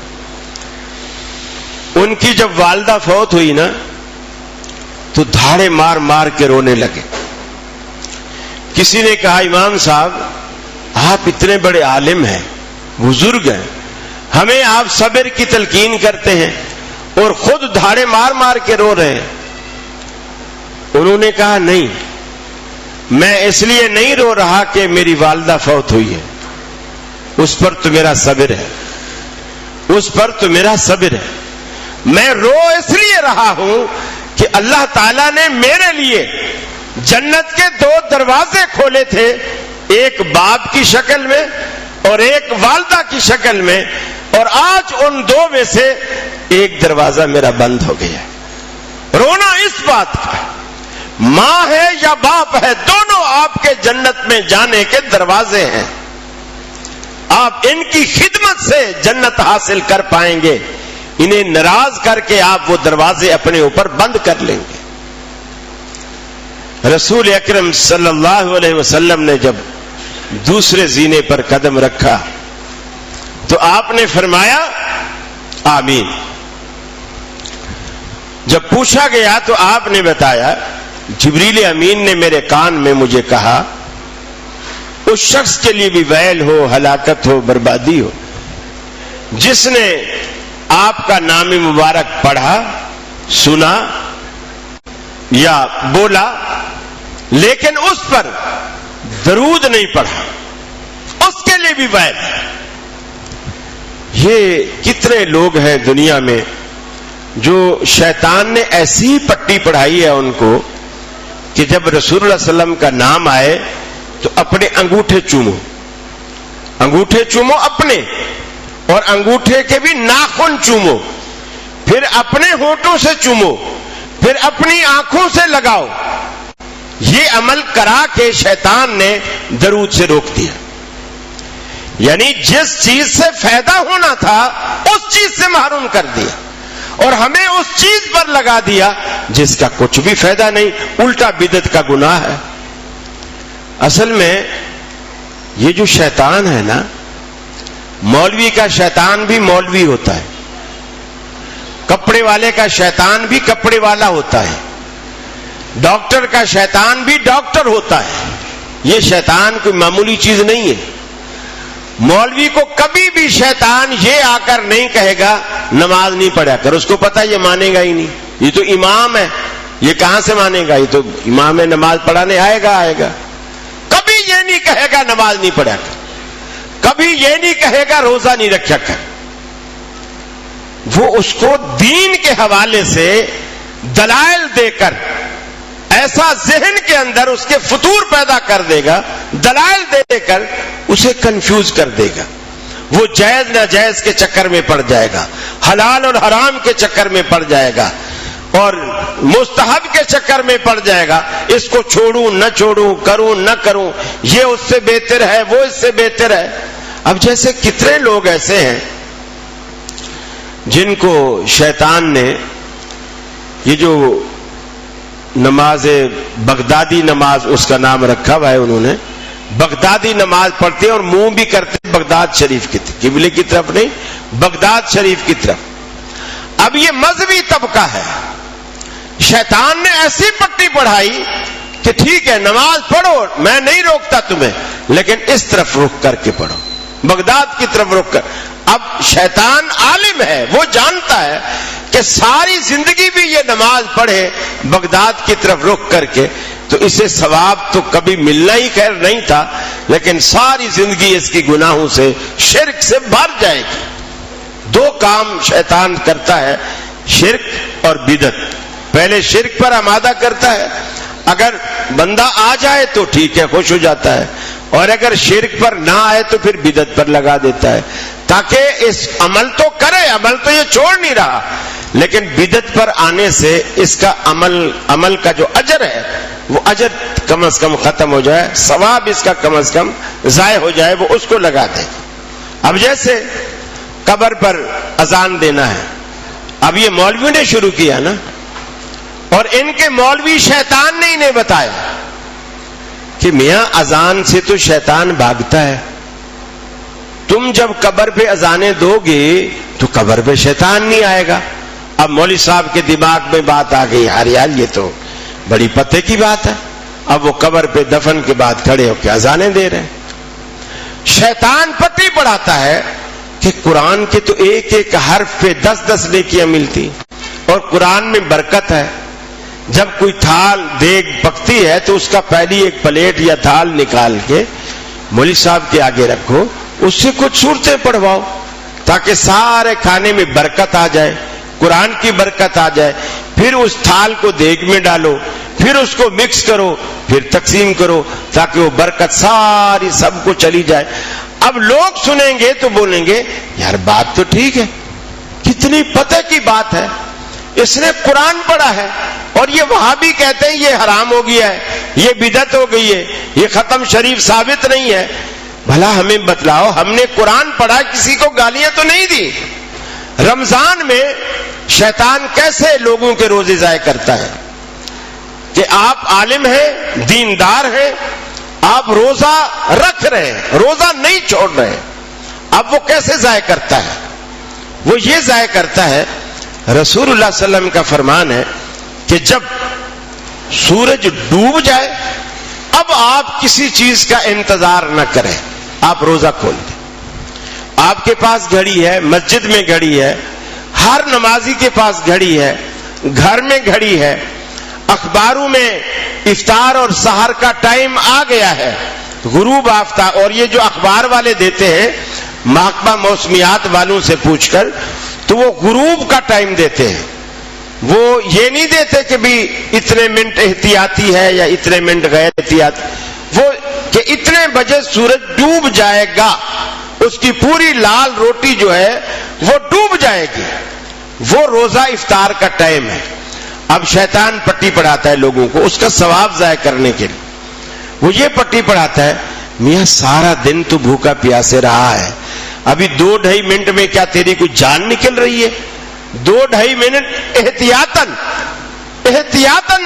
ان کی جب والدہ فوت ہوئی نا تو دھاڑے مار مار کے رونے لگے. کسی نے کہا امام صاحب آپ اتنے بڑے عالم ہیں، بزرگ ہیں، ہمیں آپ صبر کی تلقین کرتے ہیں اور خود دھاڑے مار مار کے رو رہے ہیں. انہوں نے کہا نہیں، میں اس لیے نہیں رو رہا کہ میری والدہ فوت ہوئی ہے، اس پر تو میرا صبر ہے، اس پر تو میرا صبر ہے. میں رو اس لیے رہا ہوں کہ اللہ تعالیٰ نے میرے لیے جنت کے 2 دروازے کھولے تھے، ایک باپ کی شکل میں اور ایک والدہ کی شکل میں، اور آج ان 2 میں سے ایک دروازہ میرا بند ہو گیا. رونا اس بات کا، ماں ہے یا باپ ہے، دونوں آپ کے جنت میں جانے کے دروازے ہیں. آپ ان کی خدمت سے جنت حاصل کر پائیں گے، انہیں ناراض کر کے آپ وہ دروازے اپنے اوپر بند کر لیں گے. رسول اکرم صلی اللہ علیہ وسلم نے جب دوسرے زینے پر قدم رکھا تو آپ نے فرمایا آمین. جب پوچھا گیا تو آپ نے بتایا جبریل امین نے میرے کان میں مجھے کہا اس شخص کے لیے بھی ویل ہو، ہلاکت ہو، بربادی ہو جس نے آپ کا نام مبارک پڑھا، سنا یا بولا لیکن اس پر درود نہیں پڑھا، اس کے لیے بھی ویل. یہ کتنے لوگ ہیں دنیا میں جو شیطان نے ایسی پٹی پڑھائی ہے ان کو کہ جب رسول اللہ صلی اللہ علیہ وسلم کا نام آئے تو اپنے انگوٹھے چومو، انگوٹھے چومو اپنے، اور انگوٹھے کے بھی ناخن چومو، پھر اپنے ہونٹوں سے چومو، پھر اپنی آنکھوں سے لگاؤ. یہ عمل کرا کے شیطان نے درود سے روک دیا. یعنی جس چیز سے فائدہ ہونا تھا اس چیز سے محروم کر دیا، اور ہمیں اس چیز پر لگا دیا جس کا کچھ بھی فائدہ نہیں، الٹا بدعت کا گناہ ہے. اصل میں یہ جو شیطان ہے نا، مولوی کا شیطان بھی مولوی ہوتا ہے، کپڑے والے کا شیطان بھی کپڑے والا ہوتا ہے، ڈاکٹر کا شیطان بھی ڈاکٹر ہوتا ہے. یہ شیطان کوئی معمولی چیز نہیں ہے. مولوی کو کبھی بھی شیطان یہ آ کر نہیں کہے گا نماز نہیں پڑھا کر، اس کو پتا یہ مانے گا ہی نہیں، یہ تو امام ہے، یہ کہاں سے مانے گا، یہ تو امام ہے، نماز پڑھانے آئے گا. کبھی یہ نہیں کہے گا نماز نہیں پڑھا کر، کبھی یہ نہیں کہے گا روزہ نہیں رکھا کر. وہ اس کو دین کے حوالے سے دلائل دے کر ایسا ذہن کے اندر اس کے فطور پیدا کر دے گا، دلائل دے کر اسے کنفیوز کر دے گا. وہ جائز ناجائز کے چکر میں پڑ جائے گا، حلال اور حرام کے چکر میں پڑ جائے گا، اور مستحب کے چکر میں پڑ جائے گا. اس کو چھوڑوں نہ چھوڑوں، کروں نہ کروں، یہ اس سے بہتر ہے، وہ اس سے بہتر ہے. اب جیسے کتنے لوگ ایسے ہیں جن کو شیطان نے یہ جو نماز بغدادی نماز اس کا نام رکھا ہوا ہے، انہوں نے بغدادی نماز پڑھتے ہیں اور منہ بھی کرتے ہیں بغداد شریف کی طرف، قبلے کی طرف نہیں، بغداد شریف کی طرف. اب یہ مذہبی طبقہ ہے، شیطان نے ایسی پٹی پڑھائی کہ ٹھیک ہے نماز پڑھو، میں نہیں روکتا تمہیں، لیکن اس طرف رخ کر کے پڑھو، بغداد کی طرف رخ کر. اب شیطان عالم ہے، وہ جانتا ہے کہ ساری زندگی بھی یہ نماز پڑھے بغداد کی طرف رخ کر کے تو اسے ثواب تو کبھی ملنا ہی خیر نہیں تھا، لیکن ساری زندگی اس کی گناہوں سے، شرک سے بھر جائے گی. 2 کام شیطان کرتا ہے، شرک اور بدعت. پہلے شرک پر آمادہ کرتا ہے، اگر بندہ آ جائے تو ٹھیک ہے، خوش ہو جاتا ہے، اور اگر شرک پر نہ آئے تو پھر بدعت پر لگا دیتا ہے، تاکہ اس عمل تو کرے، عمل تو یہ چھوڑ نہیں رہا، لیکن بدعت پر آنے سے اس کا عمل کا جو اجر ہے وہ اجر کم از کم ختم ہو جائے، ثواب اس کا کم از کم ضائع ہو جائے، وہ اس کو لگا دے۔ اب جیسے قبر پر اذان دینا ہے، اب یہ مولویوں نے شروع کیا نا، اور ان کے مولوی شیطان نے انہیں بتایا کہ میاں اذان سے تو شیطان بھاگتا ہے، تم جب قبر پہ اذانیں دو گے تو قبر پہ شیطان نہیں آئے گا۔ اب مولوی صاحب کے دماغ میں بات آ گئی، یار یہ تو بڑی پتے کی بات ہے۔ اب وہ قبر پہ دفن کے بعد کھڑے ہو کے اذانیں دے رہے ہیں۔ شیطان پٹی پڑھاتا ہے کہ قرآن کے تو ایک ایک حرف پہ 10 نیکیاں ملتی، اور قرآن میں برکت ہے۔ جب کوئی تھال دیگ پکتی ہے تو اس کا پہلی ایک پلیٹ یا تھال نکال کے مولوی صاحب کے آگے رکھو، اس سے کچھ صورتیں پڑھواؤ تاکہ سارے کھانے میں برکت آ جائے، قرآن کی برکت آ جائے۔ پھر اس تھال کو دیگ میں ڈالو، پھر اس کو مکس کرو، پھر تقسیم کرو تاکہ وہ برکت ساری سب کو چلی جائے۔ اب لوگ سنیں گے تو بولیں گے یار بات تو ٹھیک ہے، کتنی پتہ کی بات ہے، اس نے قرآن پڑھا ہے، اور یہ وہابی کہتے ہیں یہ حرام ہو گیا ہے، یہ بدعت ہو گئی ہے، یہ ختم شریف ثابت نہیں ہے۔ بھلا ہمیں بتلاؤ، ہم نے قرآن پڑھا، کسی کو گالیاں تو نہیں دی۔ رمضان میں شیطان کیسے لوگوں کے روزے ضائع کرتا ہے کہ آپ عالم ہیں، دیندار ہیں، آپ روزہ رکھ رہے ہیں، روزہ نہیں چھوڑ رہے ہیں، اب وہ کیسے ضائع کرتا ہے؟ وہ یہ ضائع کرتا ہے، رسول اللہ صلی اللہ علیہ وسلم کا فرمان ہے کہ جب سورج ڈوب جائے اب آپ کسی چیز کا انتظار نہ کریں، آپ روزہ کھول دیں۔ آپ کے پاس گھڑی ہے، مسجد میں گھڑی ہے، ہر نمازی کے پاس گھڑی ہے، گھر میں گھڑی ہے، اخباروں میں افطار اور سحر کا ٹائم آ گیا ہے، غروب آفتاب، اور یہ جو اخبار والے دیتے ہیں محکمہ موسمیات والوں سے پوچھ کر، تو وہ غروب کا ٹائم دیتے ہیں، وہ یہ نہیں دیتے کہ بھی اتنے منٹ احتیاطی ہے یا اتنے منٹ غیر احتیاطی، وہ کہ اتنے بجے سورج ڈوب جائے گا، اس کی پوری لال روٹی جو ہے وہ ڈوب جائے گی، وہ روزہ افطار کا ٹائم ہے۔ اب شیطان پٹی پڑھاتا ہے لوگوں کو اس کا ثواب ضائع کرنے کے لیے، وہ یہ پٹی پڑھاتا ہے میاں سارا دن تو بھوکا پیاسے رہا ہے، ابھی 2-2.5 منٹ میں کیا تیری کوئی جان نکل رہی ہے؟ 2-2.5 منٹ احتیاطاً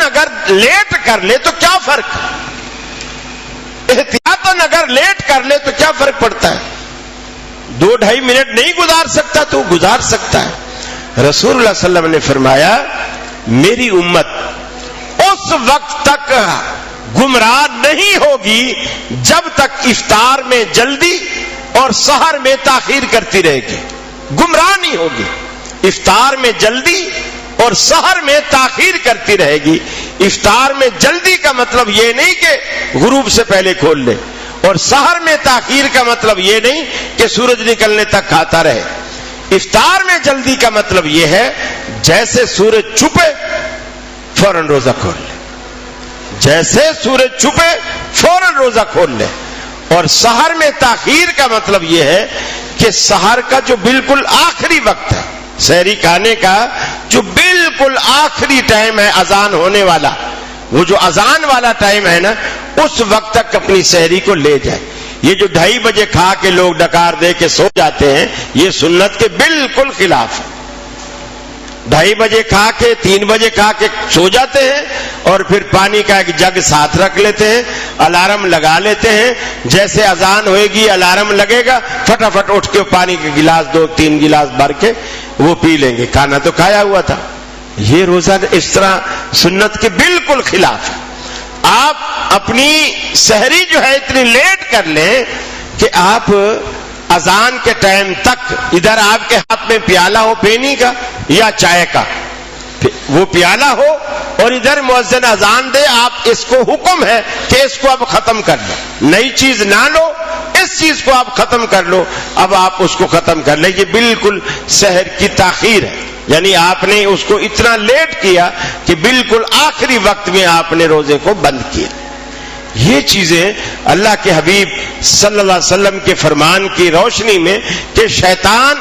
اگر لیٹ کر لے تو کیا فرق؟ احتیاطاً اگر لیٹ کر لے تو کیا فرق پڑتا ہے؟ 2-2.5 منٹ نہیں گزار سکتا تو گزار سکتا ہے۔ رسول اللہ صلی اللہ علیہ وسلم نے فرمایا میری امت اس وقت تک گمراہ نہیں ہوگی جب تک افطار میں جلدی اور سحر میں تاخیر کرتی رہے گی، گمراہ نہیں ہوگی۔ افطار میں جلدی اور سحر میں تاخیر کرتی رہے گی۔ افطار میں جلدی کا مطلب یہ نہیں کہ غروب سے پہلے کھول لے، اور سحر میں تاخیر کا مطلب یہ نہیں کہ سورج نکلنے تک کھاتا رہے۔ افطار میں جلدی کا مطلب یہ ہے جیسے سورج چھپے فوراً روزہ کھول لے، جیسے سورج چھپے فوراً روزہ کھول لے۔ اور سحر میں تاخیر کا مطلب یہ ہے کہ سحر کا جو بالکل آخری وقت ہے، سحری کھانے کا جو بالکل آخری ٹائم ہے اذان ہونے والا، وہ جو اذان والا ٹائم ہے نا، اس وقت تک اپنی سحری کو لے جائے۔ یہ جو 2:30 بجے کھا کے لوگ ڈکار دے کے سو جاتے ہیں، یہ سنت کے بالکل خلاف ہے۔ 2:30 بجے کھا کے 3 بجے کھا کے سو جاتے ہیں، اور پھر پانی کا ایک جگ ساتھ رکھ لیتے ہیں، الارم لگا لیتے ہیں، جیسے اذان ہوئے گی الارم لگے گا، فٹافٹ اٹھ کے پانی کے گلاس 2-3 گلاس بھر کے وہ پی لیں گے، کھانا تو کھایا ہوا تھا۔ یہ روزہ اس طرح سنت کے بالکل خلاف ہے۔ آپ اپنی سحری جو ہے اتنی لیٹ کر لیں کہ آپ اذان کے ٹائم تک ادھر آپ کے ہاتھ میں پیالہ ہو پینی کا یا چائے کا، وہ پیالہ ہو، اور ادھر مؤذن اذان دے، آپ اس کو حکم ہے کہ اس کو اب ختم کر لو، نئی چیز نہ لو، اس چیز کو آپ ختم کر لو، اب آپ اس کو ختم کر لیں۔ یہ بالکل سحر کی تاخیر ہے، یعنی آپ نے اس کو اتنا لیٹ کیا کہ بالکل آخری وقت میں آپ نے روزے کو بند کیا۔ یہ چیزیں اللہ کے حبیب صلی اللہ علیہ وسلم کے فرمان کی روشنی میں کہ شیطان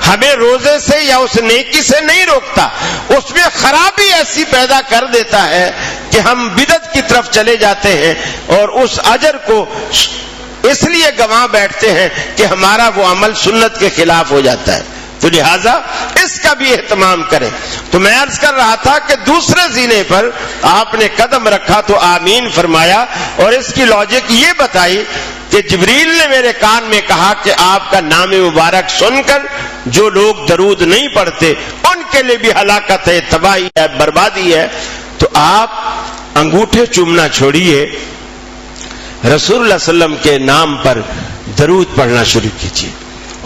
ہمیں روزے سے یا اس نیکی سے نہیں روکتا، اس میں خرابی ایسی پیدا کر دیتا ہے کہ ہم بدعت کی طرف چلے جاتے ہیں اور اس اجر کو اس لیے گنوا بیٹھتے ہیں کہ ہمارا وہ عمل سنت کے خلاف ہو جاتا ہے. تو لہذا اس کا بھی اہتمام کریں. تو میں عرض کر رہا تھا کہ دوسرے زینے پر آپ نے قدم رکھا تو آمین فرمایا، اور اس کی لاجک یہ بتائی کہ جبریل نے میرے کان میں کہا کہ آپ کا نام مبارک سن کر جو لوگ درود نہیں پڑھتے ان کے لیے بھی ہلاکت ہے، تباہی ہے، بربادی ہے. تو آپ انگوٹھے چومنا چھوڑیے، رسول اللہ صلی اللہ علیہ وسلم کے نام پر درود پڑھنا شروع کیجیے.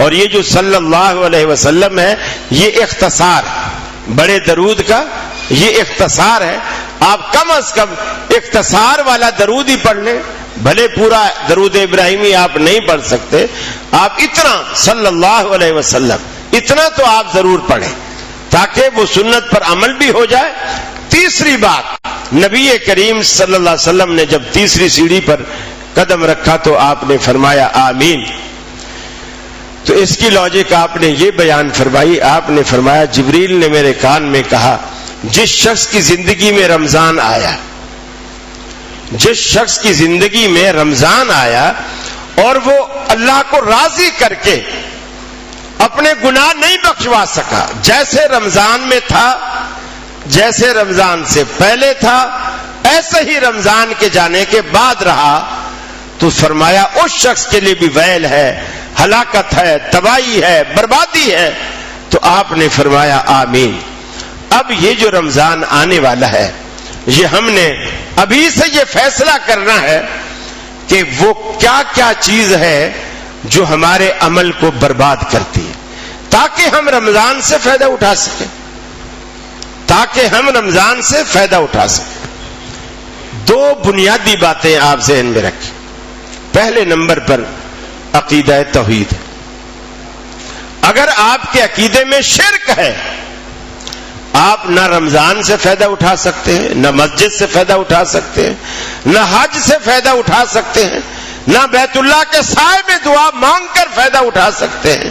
اور یہ جو صلی اللہ علیہ وسلم ہے یہ اختصار، بڑے درود کا یہ اختصار ہے. آپ کم از کم اختصار والا درود ہی پڑھ لیں، بھلے پورا درود ابراہیمی آپ نہیں پڑھ سکتے، آپ اتنا صلی اللہ علیہ وسلم اتنا تو آپ ضرور پڑھیں تاکہ وہ سنت پر عمل بھی ہو جائے. تیسری بات، نبی کریم صلی اللہ علیہ وسلم نے جب تیسری سیڑھی پر قدم رکھا تو آپ نے فرمایا آمین. تو اس کی لاجک آپ نے یہ بیان فرمائی، آپ نے فرمایا جبریل نے میرے کان میں کہا جس شخص کی زندگی میں رمضان آیا، جس شخص کی زندگی میں رمضان آیا اور وہ اللہ کو راضی کر کے اپنے گناہ نہیں بخشوا سکا، جیسے رمضان میں تھا، جیسے رمضان سے پہلے تھا، ایسے ہی رمضان کے جانے کے بعد رہا، تو فرمایا اس شخص کے لیے بھی ویل ہے، ہلاکت ہے، تباہی ہے، بربادی ہے. تو آپ نے فرمایا آمین. اب یہ جو رمضان آنے والا ہے یہ ہم نے ابھی سے یہ فیصلہ کرنا ہے کہ وہ کیا کیا چیز ہے جو ہمارے عمل کو برباد کرتی ہے، تاکہ ہم رمضان سے فائدہ اٹھا سکیں، تاکہ ہم رمضان سے فائدہ اٹھا سکیں. دو بنیادی باتیں آپ ذہن میں رکھیں. پہلے نمبر پر عقیدہ توحید. اگر آپ کے عقیدے میں شرک ہے آپ نہ رمضان سے فائدہ اٹھا سکتے ہیں، نہ مسجد سے فائدہ اٹھا سکتے ہیں، نہ حج سے فائدہ اٹھا سکتے ہیں، نہ بیت اللہ کے سائے میں دعا مانگ کر فائدہ اٹھا سکتے ہیں.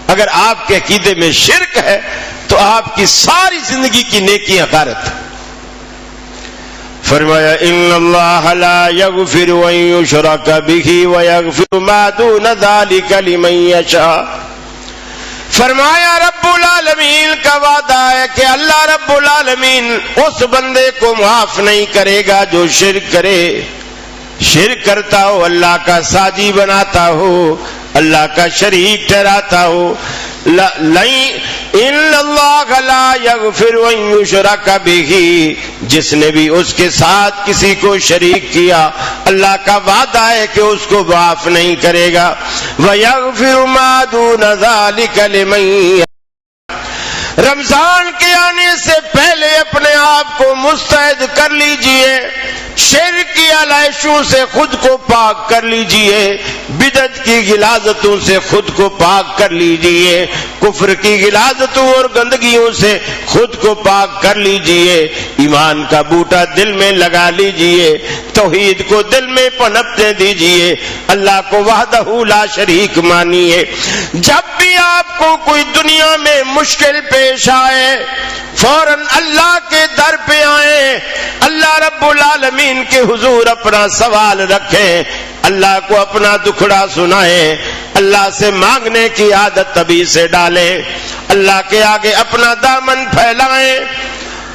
اگر آپ کے عقیدے میں شرک ہے تو آپ کی ساری زندگی کی نیکیاں غارت ہیں. فرمایا ان اللہ لا یغفر ان یشرک بہ ویغفر ما دون ذلک لمن یشاء. فرمایا رب العالمین کا وعدہ ہے کہ اللہ رب العالمین اس بندے کو معاف نہیں کرے گا جو شرک کرے، شرک کرتا ہو، اللہ کا ساجی بناتا ہو، اللہ کا شریک ٹھہراتا ہو. ان اللہ لا یغفر ان یشرک بہ، جس نے بھی اس کے ساتھ کسی کو شریک کیا اللہ کا وعدہ ہے کہ اس کو معاف نہیں کرے گا. وَيَغْفِرُ مَا دُونَ ذَلِكَ لِمَن. رمضان کے آنے سے پہلے اپنے آپ کو مستعد کر لیجئے، شرک کی علائشوں سے خود کو پاک کر لیجئے، بدعت کی غلاظتوں سے خود کو پاک کر لیجئے، کفر کی غلاظتوں اور گندگیوں سے خود کو پاک کر لیجئے، ایمان کا بوٹا دل میں لگا لیجئے، توحید کو دل میں پنپنے دیجئے، اللہ کو وحدہ لا شریک مانیے. جب بھی آپ کو کوئی دنیا میں مشکل پیش آئے فوراً اللہ کے در پہ آئیں، اللہ رب العالمین کے حضور اپنا سوال رکھیں، اللہ کو اپنا دکھڑا سنائیں، اللہ سے مانگنے کی عادت ابھی سے ڈالیں، اللہ کے آگے اپنا دامن پھیلائیں،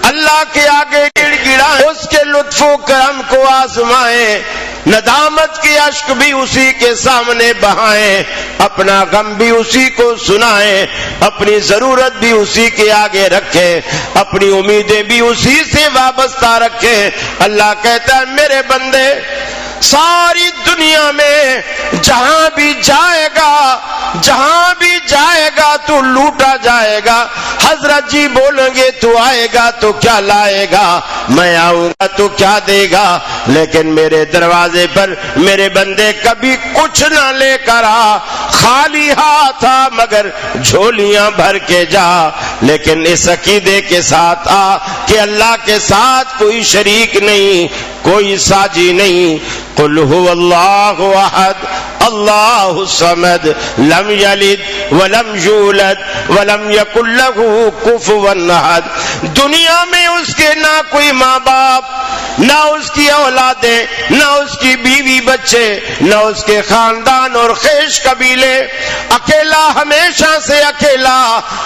اللہ کے آگے گڑ گڑائیں، اس کے لطف و کرم کو آزمائیں، ندامت کی اشک بھی اسی کے سامنے بہائیں، اپنا غم بھی اسی کو سنائیں، اپنی ضرورت بھی اسی کے آگے رکھیں، اپنی امیدیں بھی اسی سے وابستہ رکھیں. اللہ کہتا ہے میرے بندے ساری دنیا میں جہاں بھی جائے گا، جہاں بھی جائے گا تو لوٹا جائے گا. حضرت جی بولیں گے تو آئے گا تو کیا لائے گا، میں آؤں گا تو کیا دے گا، لیکن میرے دروازے پر میرے بندے کبھی کچھ نہ لے کر آ، خالی ہاتھ آ مگر جھولیاں بھر کے جا، لیکن اس عقیدے کے ساتھ آ کہ اللہ کے ساتھ کوئی شریک نہیں، کوئی ساجی نہیں. قل هو اللہ احد اللہ الصمد لم یلد ولم یولد ولم یکن لہ کفوا احد. دنیا میں اس کے نہ کوئی ماں باپ، نہ اس کی اولادیں، نہ اس کی بیوی بچے، نہ اس کے خاندان اور خیش قبیلے. اکیلا، ہمیشہ سے اکیلا،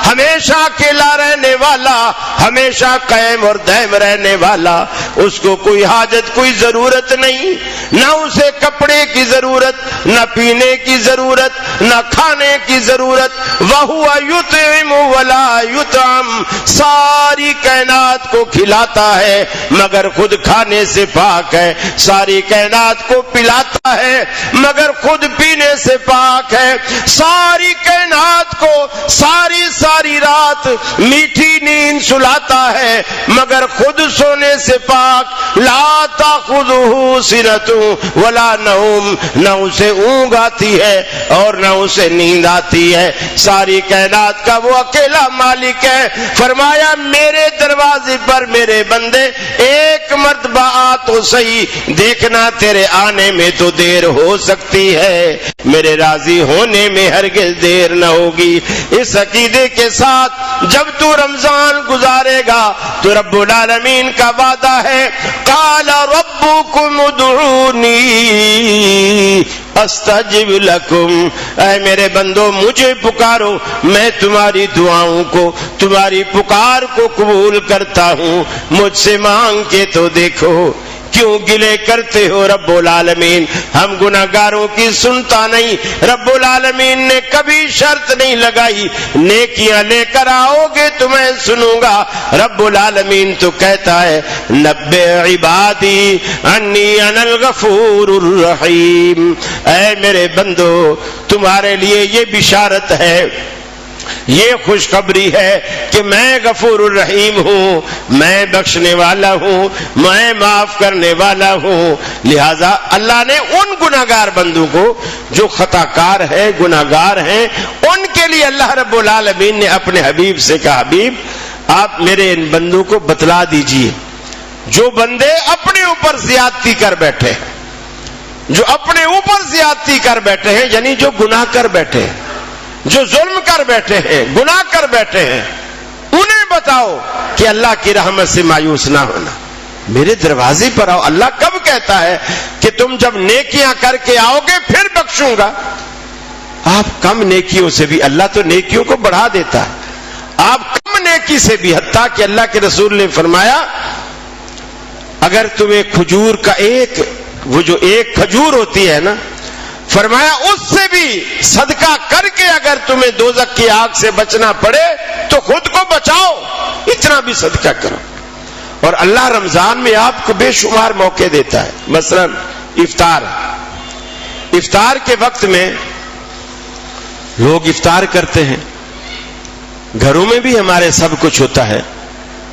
ہمیشہ اکیلا رہنے والا، ہمیشہ قائم اور دائم رہنے والا. اس کو کوئی حاجت، کوئی ضرورت نہیں، نہ اسے کپڑے کی ضرورت، نہ پینے کی ضرورت، نہ کھانے کی ضرورت. وَهُوَ يُطْعِمُ وَلَا يُطْعَمُ. ساری کائنات کو کھلاتا ہے مگر خود کھانے سے پاک ہے. ساری کائنات کو پلاتا ہے مگر خود پینے سے پاک ہے. ساری کائنات کو ساری رات میٹھی نیند سلاتا ہے مگر خود سونے سے پاک. لا تأخذہ سنۃ ولا نوم. نہ اسے اونگ آتی ہے اور نہ اسے نیند آتی ہے. ساری کائنات کا وہ اکیلا مالک ہے. فرمایا میرے دروازے پر میرے بندے ایک مرتبہ آ تو صحیح، دیکھنا تیرے آنے میں تو دیر ہو سکتی ہے، میرے راضی ہونے میں ہرگز دیر نہ ہوگی. اس عقیدے کے ساتھ جب تو رمضان گزارے گا تو رب العالمین کا وعدہ ہے قال ربکم ادعونی استجب لکم. اے میرے بندو مجھے پکارو، میں تمہاری دعاؤں کو، تمہاری پکار کو قبول کرتا ہوں. مجھ سے مانگ کے تو دیکھو. کیوں گلے کرتے ہو رب العالمین؟ ہم گناہگاروں کی سنتا نہیں. رب العالمین نے کبھی شرط نہیں لگائی نیکیاں لے کر آؤ گے تو میں سنوں گا. رب العالمین تو کہتا ہے نبئ عبادی انی انا الغفور الرحیم. اے میرے بندو تمہارے لیے یہ بشارت ہے، یہ خوشخبری ہے کہ میں غفور الرحیم ہوں، میں بخشنے والا ہوں، میں معاف کرنے والا ہوں. لہذا اللہ نے ان گناہگار بندوں کو جو خطا کار ہے، گناہگار ہیں، ان کے لیے اللہ رب العالمین نے اپنے حبیب سے کہا حبیب آپ میرے ان بندوں کو بتلا دیجئے جو بندے اپنے اوپر زیادتی کر بیٹھے، جو اپنے اوپر زیادتی کر بیٹھے ہیں، یعنی جو گناہ کر بیٹھے ہیں، جو ظلم کر بیٹھے ہیں، گناہ کر بیٹھے ہیں، انہیں بتاؤ کہ اللہ کی رحمت سے مایوس نہ ہونا، میرے دروازے پر آؤ. اللہ کب کہتا ہے کہ تم جب نیکیاں کر کے آؤ گے پھر بخشوں گا؟ آپ کم نیکیوں سے بھی، اللہ تو نیکیوں کو بڑھا دیتا ہے، آپ کم نیکی سے بھی، حتیٰ کہ اللہ کے رسول نے فرمایا اگر تمہیں کھجور کا وہ جو ایک کھجور ہوتی ہے نا، فرمایا اس سے بھی صدقہ کر کے اگر تمہیں دوزخ کی آگ سے بچنا پڑے تو خود کو بچاؤ، اتنا بھی صدقہ کرو. اور اللہ رمضان میں آپ کو بے شمار موقع دیتا ہے. مثلا افطار کے وقت میں لوگ افطار کرتے ہیں، گھروں میں بھی ہمارے سب کچھ ہوتا ہے،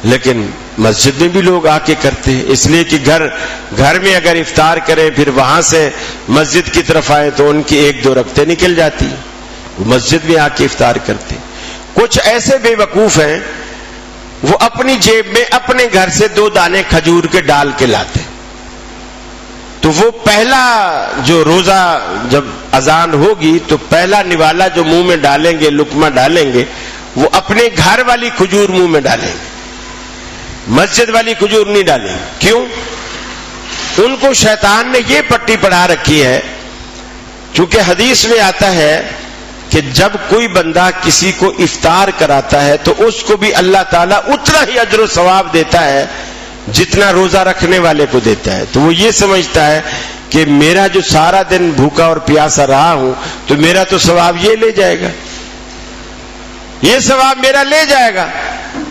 لیکن مسجد میں بھی لوگ آ کے کرتے ہیں، اس لیے کہ گھر میں اگر افطار کریں پھر وہاں سے مسجد کی طرف آئے تو ان کی ایک دو رکعتیں نکل جاتی ہیں، وہ مسجد میں آ کے افطار کرتے ہیں. کچھ ایسے بے وقوف ہیں وہ اپنی جیب میں اپنے گھر سے 2 دانے کھجور کے ڈال کے لاتے، تو وہ پہلا جو روزہ جب اذان ہوگی تو پہلا نوالا جو منہ میں ڈالیں گے، لقمہ ڈالیں گے، وہ اپنے گھر والی کھجور منہ میں ڈالیں گے، مسجد والی کھجور نہیں ڈالیں. کیوں؟ ان کو شیطان نے یہ پٹی پڑھا رکھی ہے، چونکہ حدیث میں آتا ہے کہ جب کوئی بندہ کسی کو افطار کراتا ہے تو اس کو بھی اللہ تعالیٰ اتنا ہی اجر و ثواب دیتا ہے جتنا روزہ رکھنے والے کو دیتا ہے. تو وہ یہ سمجھتا ہے کہ میرا جو سارا دن بھوکا اور پیاسا رہا ہوں تو میرا تو ثواب یہ لے جائے گا، یہ ثواب میرا لے جائے گا،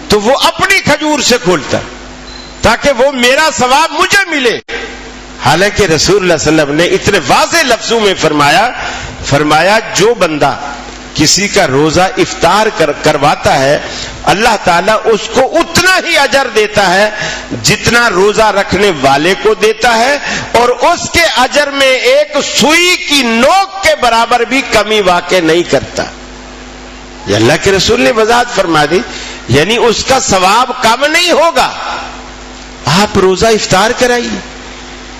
تو وہ اپنی کھجور سے کھولتا تاکہ وہ میرا ثواب مجھے ملے. حالانکہ رسول اللہ صلی اللہ علیہ وسلم نے اتنے واضح لفظوں میں فرمایا جو بندہ کسی کا روزہ افطار کرواتا ہے اللہ تعالیٰ اس کو اتنا ہی اجر دیتا ہے جتنا روزہ رکھنے والے کو دیتا ہے، اور اس کے اجر میں ایک سوئی کی نوک کے برابر بھی کمی واقع نہیں کرتا. یہ اللہ کے رسول نے وضاحت فرما دی، یعنی اس کا ثواب کم نہیں ہوگا. آپ روزہ افطار کرائیے،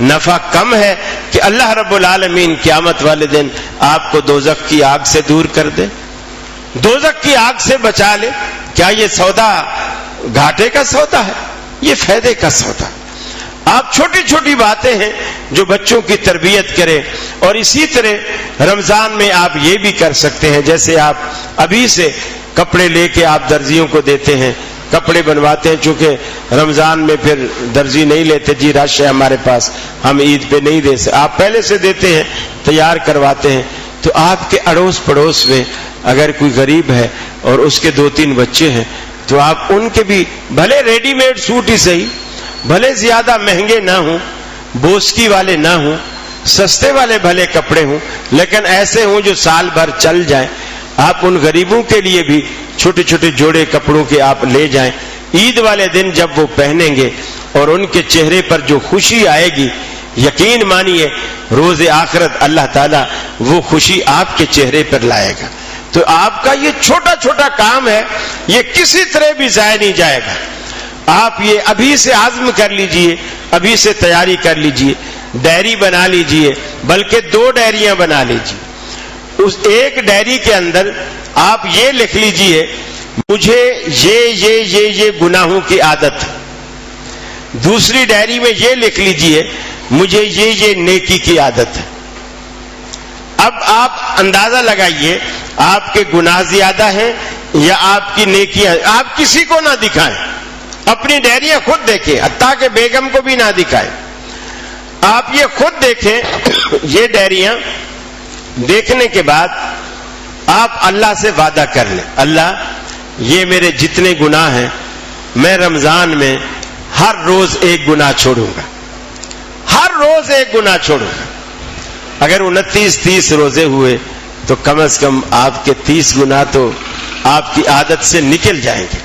نفع کم ہے کہ اللہ رب العالمین قیامت والے دن آپ کو دوزخ کی آگ سے دور کر دے، دوزخ کی آگ سے بچا لے؟ کیا یہ سودا گھاٹے کا سودا ہے؟ یہ فائدے کا سودا۔ آپ چھوٹی چھوٹی باتیں ہیں جو بچوں کی تربیت کریں، اور اسی طرح رمضان میں آپ یہ بھی کر سکتے ہیں، جیسے آپ ابھی سے کپڑے لے کے آپ درزیوں کو دیتے ہیں، کپڑے بنواتے ہیں، چونکہ رمضان میں پھر درزی نہیں لیتے، جی رش ہے ہمارے پاس، ہم عید پہ نہیں دے سکتے، آپ پہلے سے دیتے ہیں، تیار کرواتے ہیں۔ تو آپ کے اڑوس پڑوس میں اگر کوئی غریب ہے اور اس کے 2-3 بچے ہیں تو آپ ان کے بھی، بھلے ریڈی میڈ سوٹ ہی صحیح، بھلے زیادہ مہنگے نہ ہوں، بوسکی والے نہ ہوں، سستے والے بھلے کپڑے ہوں، لیکن ایسے ہوں جو سال بھر چل جائیں، آپ ان غریبوں کے لیے بھی چھوٹے چھوٹے جوڑے کپڑوں کے آپ لے جائیں۔ عید والے دن جب وہ پہنیں گے اور ان کے چہرے پر جو خوشی آئے گی، یقین مانیے روز آخرت اللہ تعالیٰ وہ خوشی آپ کے چہرے پر لائے گا۔ تو آپ کا یہ چھوٹا چھوٹا کام ہے، یہ کسی طرح بھی ضائع نہیں جائے گا۔ آپ یہ ابھی سے عزم کر لیجئے، ابھی سے تیاری کر لیجئے، ڈائری بنا لیجئے، بلکہ 2 ڈائریاں بنا لیجئے۔ اس ایک ڈائری کے اندر آپ یہ لکھ لیجئے مجھے یہ گناہوں کی عادت ہے، دوسری ڈائری میں یہ لکھ لیجئے مجھے یہ نیکی کی عادت ہے۔ اب آپ اندازہ لگائیے آپ کے گناہ زیادہ ہیں یا آپ کی نیکیاں، آپ کسی کو نہ دکھائیں، اپنی ڈائریاں خود دیکھیں، حتیٰ کہ بیگم کو بھی نہ دکھائیں، آپ یہ خود دیکھیں۔ یہ ڈائریاں دیکھنے کے بعد آپ اللہ سے وعدہ کر لیں، اللہ یہ میرے جتنے گناہ ہیں میں رمضان میں ہر روز ایک گناہ چھوڑوں گا، ہر روز ایک گناہ چھوڑوں گا۔ اگر 29-30 روزے ہوئے تو کم از کم آپ کے 30 گناہ تو آپ کی عادت سے نکل جائیں گے۔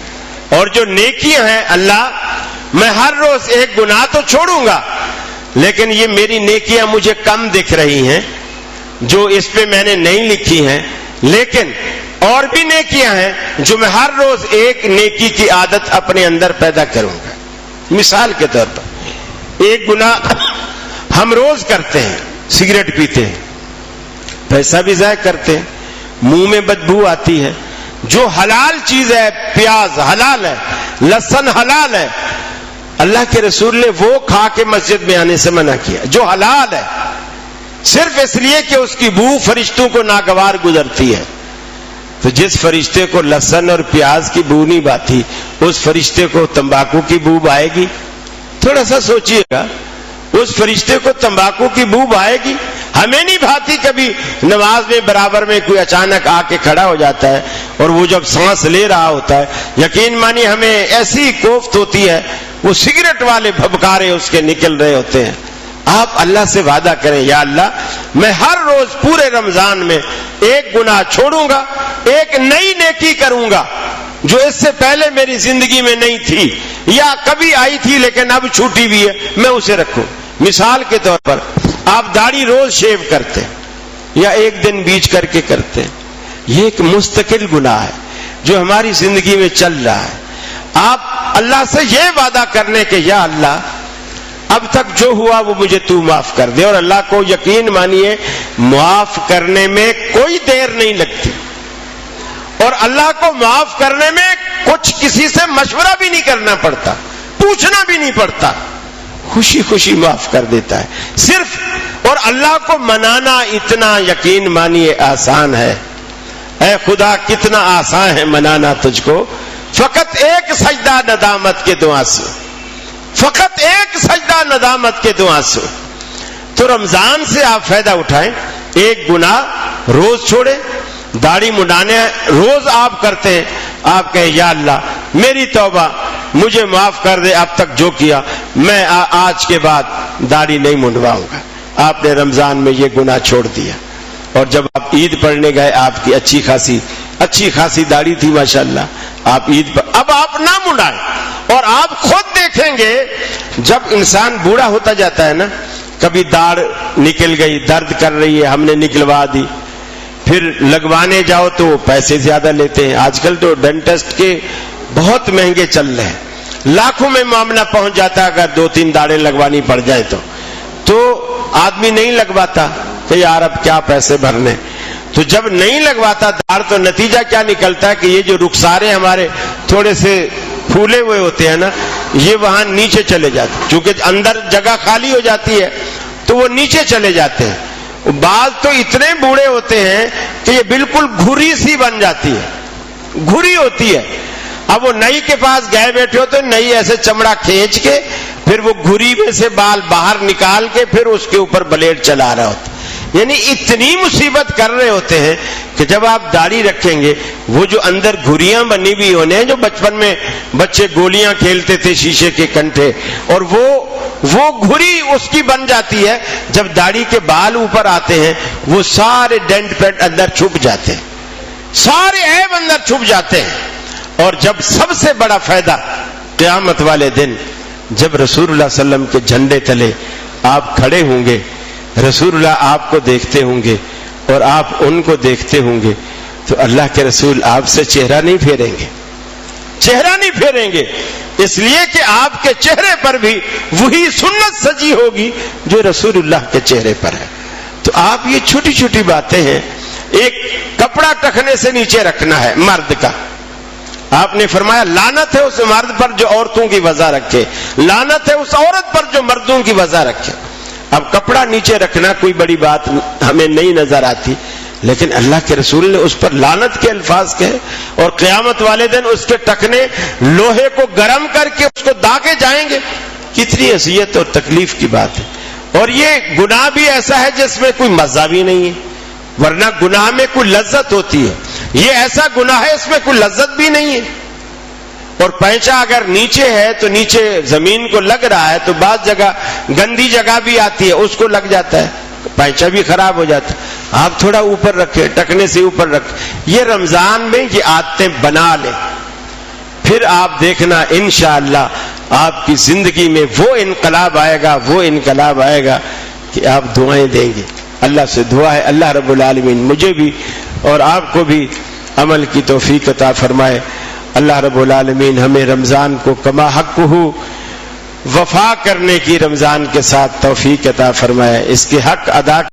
اور جو نیکیاں ہیں، اللہ میں ہر روز ایک گناہ تو چھوڑوں گا، لیکن یہ میری نیکیاں مجھے کم دکھ رہی ہیں جو اس پہ میں نے نہیں لکھی ہیں، لیکن اور بھی نیکیاں ہیں جو میں ہر روز ایک نیکی کی عادت اپنے اندر پیدا کروں گا۔ مثال کے طور پر ایک گناہ ہم روز کرتے ہیں، سگریٹ پیتے ہیں، پیسہ بھی ضائع کرتے ہیں، منہ میں بدبو آتی ہے۔ جو حلال چیز ہے، پیاز حلال ہے، لہسن حلال ہے، اللہ کے رسول نے وہ کھا کے مسجد میں آنے سے منع کیا جو حلال ہے، صرف اس لیے کہ اس کی بو فرشتوں کو ناگوار گزرتی ہے۔ تو جس فرشتے کو لہسن اور پیاز کی بو نہیں بھاتی، اس فرشتے کو تمباکو کی بو آئے گی؟ تھوڑا سا سوچئے گا، اس فرشتے کو تمباکو کی بو آئے گی؟ ہمیں نہیں بھاتی کبھی نماز میں برابر میں کوئی اچانک آ کے کھڑا ہو جاتا ہے اور وہ جب سانس لے رہا ہوتا ہے، یقین مانی ہمیں ایسی کوفت ہوتی ہے، وہ سگریٹ والے بھبکارے اس کے نکل رہے ہوتے ہیں۔ آپ اللہ سے وعدہ کریں، یا اللہ میں ہر روز پورے رمضان میں ایک گناہ چھوڑوں گا، ایک نئی نیکی کروں گا جو اس سے پہلے میری زندگی میں نہیں تھی یا کبھی آئی تھی لیکن اب چھوٹی بھی ہے، میں اسے رکھوں۔ مثال کے طور پر آپ داڑھی روز شیو کرتے ہیں یا ایک دن بیچ کر کے کرتے ہیں، یہ ایک مستقل گناہ ہے جو ہماری زندگی میں چل رہا ہے۔ آپ اللہ سے یہ وعدہ کرنے کہ یا اللہ اب تک جو ہوا وہ مجھے تو معاف کر دے، اور اللہ کو یقین مانیے معاف کرنے میں کوئی دیر نہیں لگتی، اور اللہ کو معاف کرنے میں کچھ کسی سے مشورہ بھی نہیں کرنا پڑتا، پوچھنا بھی نہیں پڑتا، خوشی خوشی معاف کر دیتا ہے صرف۔ اور اللہ کو منانا اتنا یقین مانیے آسان ہے، اے خدا کتنا آسان ہے منانا تجھ کو، فقط ایک سجدہ ندامت کے دعا سے، فقط ایک سجدہ ندامت کے دعا سے۔ تو رمضان سے آپ فائدہ اٹھائیں، ایک گناہ روز چھوڑیں، داڑھی منڈانے روز آپ کرتے ہیں، آپ کہیں یا اللہ میری توبہ مجھے معاف کر دے، اب تک جو کیا میں آج کے بعد داڑھی نہیں منڈواؤں گا۔ آپ نے رمضان میں یہ گناہ چھوڑ دیا، اور جب آپ عید پڑھنے گئے آپ کی اچھی خاصی داڑھی تھی ماشاءاللہ، آپ عید پر اب آپ نہ منڈائیں۔ اور آپ خود دیکھیں گے جب انسان بوڑھا ہوتا جاتا ہے نا، کبھی داڑھ نکل گئی، درد کر رہی ہے، ہم نے نکلوا دی، پھر لگوانے جاؤ تو وہ پیسے زیادہ لیتے ہیں۔ آج کل تو ڈینٹسٹ کے بہت مہنگے چل رہے ہیں، لاکھوں میں معاملہ پہنچ جاتا ہے اگر 2-3 داڑھیں لگوانی پڑ جائے تو تو آدمی نہیں لگواتا کہ یار اب کیا پیسے بھرنے. تو جب نہیں لگواتا داڑھ تو نتیجہ کیا نکلتا ہے کہ یہ جو رخسارے ہمارے تھوڑے سے پھولے ہوئے ہوتے ہیں نا, یہ وہاں نیچے چلے جاتے ہیں. چونکہ اندر جگہ خالی ہو جاتی ہے تو وہ نیچے چلے جاتے ہیں. بعض تو اتنے بوڑھے ہوتے ہیں کہ یہ بالکل گھری سی بن جاتی ہے, گھری ہوتی ہے. اب وہ نئی کے پاس گئے بیٹھے ہوتے ہیں, نئی ایسے چمڑا کھینچ کے پھر وہ گھری میں سے بال باہر نکال کے پھر اس کے اوپر بلیڈ چلا رہا ہوتا. یعنی اتنی مصیبت کر رہے ہوتے ہیں کہ جب آپ داڑھی رکھیں گے, وہ جو اندر گھریاں بنی ہوئی ہونے ہیں, جو بچپن میں بچے گولیاں کھیلتے تھے شیشے کے کنٹھے, اور وہ گھری اس کی بن جاتی ہے. جب داڑھی کے بال اوپر آتے ہیں وہ سارے ڈینٹ پیٹ اندر چھپ جاتے ہیں, سارے عیب اندر چھپ جاتے ہیں. اور جب سب سے بڑا فائدہ قیامت والے دن جب رسول اللہ صلی اللہ علیہ وسلم کے جھنڈے تلے آپ کھڑے ہوں گے, رسول اللہ آپ کو دیکھتے ہوں گے اور آپ ان کو دیکھتے ہوں گے, تو اللہ کے رسول آپ سے چہرہ نہیں پھیریں گے, چہرہ نہیں پھیریں گے, اس لیے کہ آپ کے چہرے پر بھی وہی سنت سجی ہوگی جو رسول اللہ کے چہرے پر ہے. تو آپ یہ چھوٹی چھوٹی باتیں ہیں. ایک کپڑا ٹخنے سے نیچے رکھنا ہے مرد کا, آپ نے فرمایا لعنت ہے اس مرد پر جو عورتوں کی وضع رکھے, لعنت ہے اس عورت پر جو مردوں کی وضع رکھے. اب کپڑا نیچے رکھنا کوئی بڑی بات ہمیں نہیں نظر آتی, لیکن اللہ کے رسول نے اس پر لعنت کے الفاظ کہے, اور قیامت والے دن اس کے ٹخنے لوہے کو گرم کر کے اس کو داغے جائیں گے. کتنی اذیت اور تکلیف کی بات ہے. اور یہ گناہ بھی ایسا ہے جس میں کوئی مزہ بھی نہیں ہے, ورنہ گناہ میں کوئی لذت ہوتی ہے. یہ ایسا گناہ ہے اس میں کوئی لذت بھی نہیں ہے. اور پینچا اگر نیچے ہے تو نیچے زمین کو لگ رہا ہے, تو بعض جگہ گندی جگہ بھی آتی ہے اس کو لگ جاتا ہے, پینچا بھی خراب ہو جاتا ہے. آپ تھوڑا اوپر رکھیں, ٹکنے سے اوپر رکھیں. یہ رمضان میں یہ عادتیں بنا لیں, پھر آپ دیکھنا انشاءاللہ آپ کی زندگی میں وہ انقلاب آئے گا, وہ انقلاب آئے گا کہ آپ دعائیں دیں گے. اللہ سے دعا ہے اللہ رب العالمین مجھے بھی اور آپ کو بھی عمل کی توفیق عطا فرمائے. اللہ رب العالمین ہمیں رمضان کو کما حق ہو وفا کرنے کی رمضان کے ساتھ توفیق عطا فرمائے, اس کے حق ادا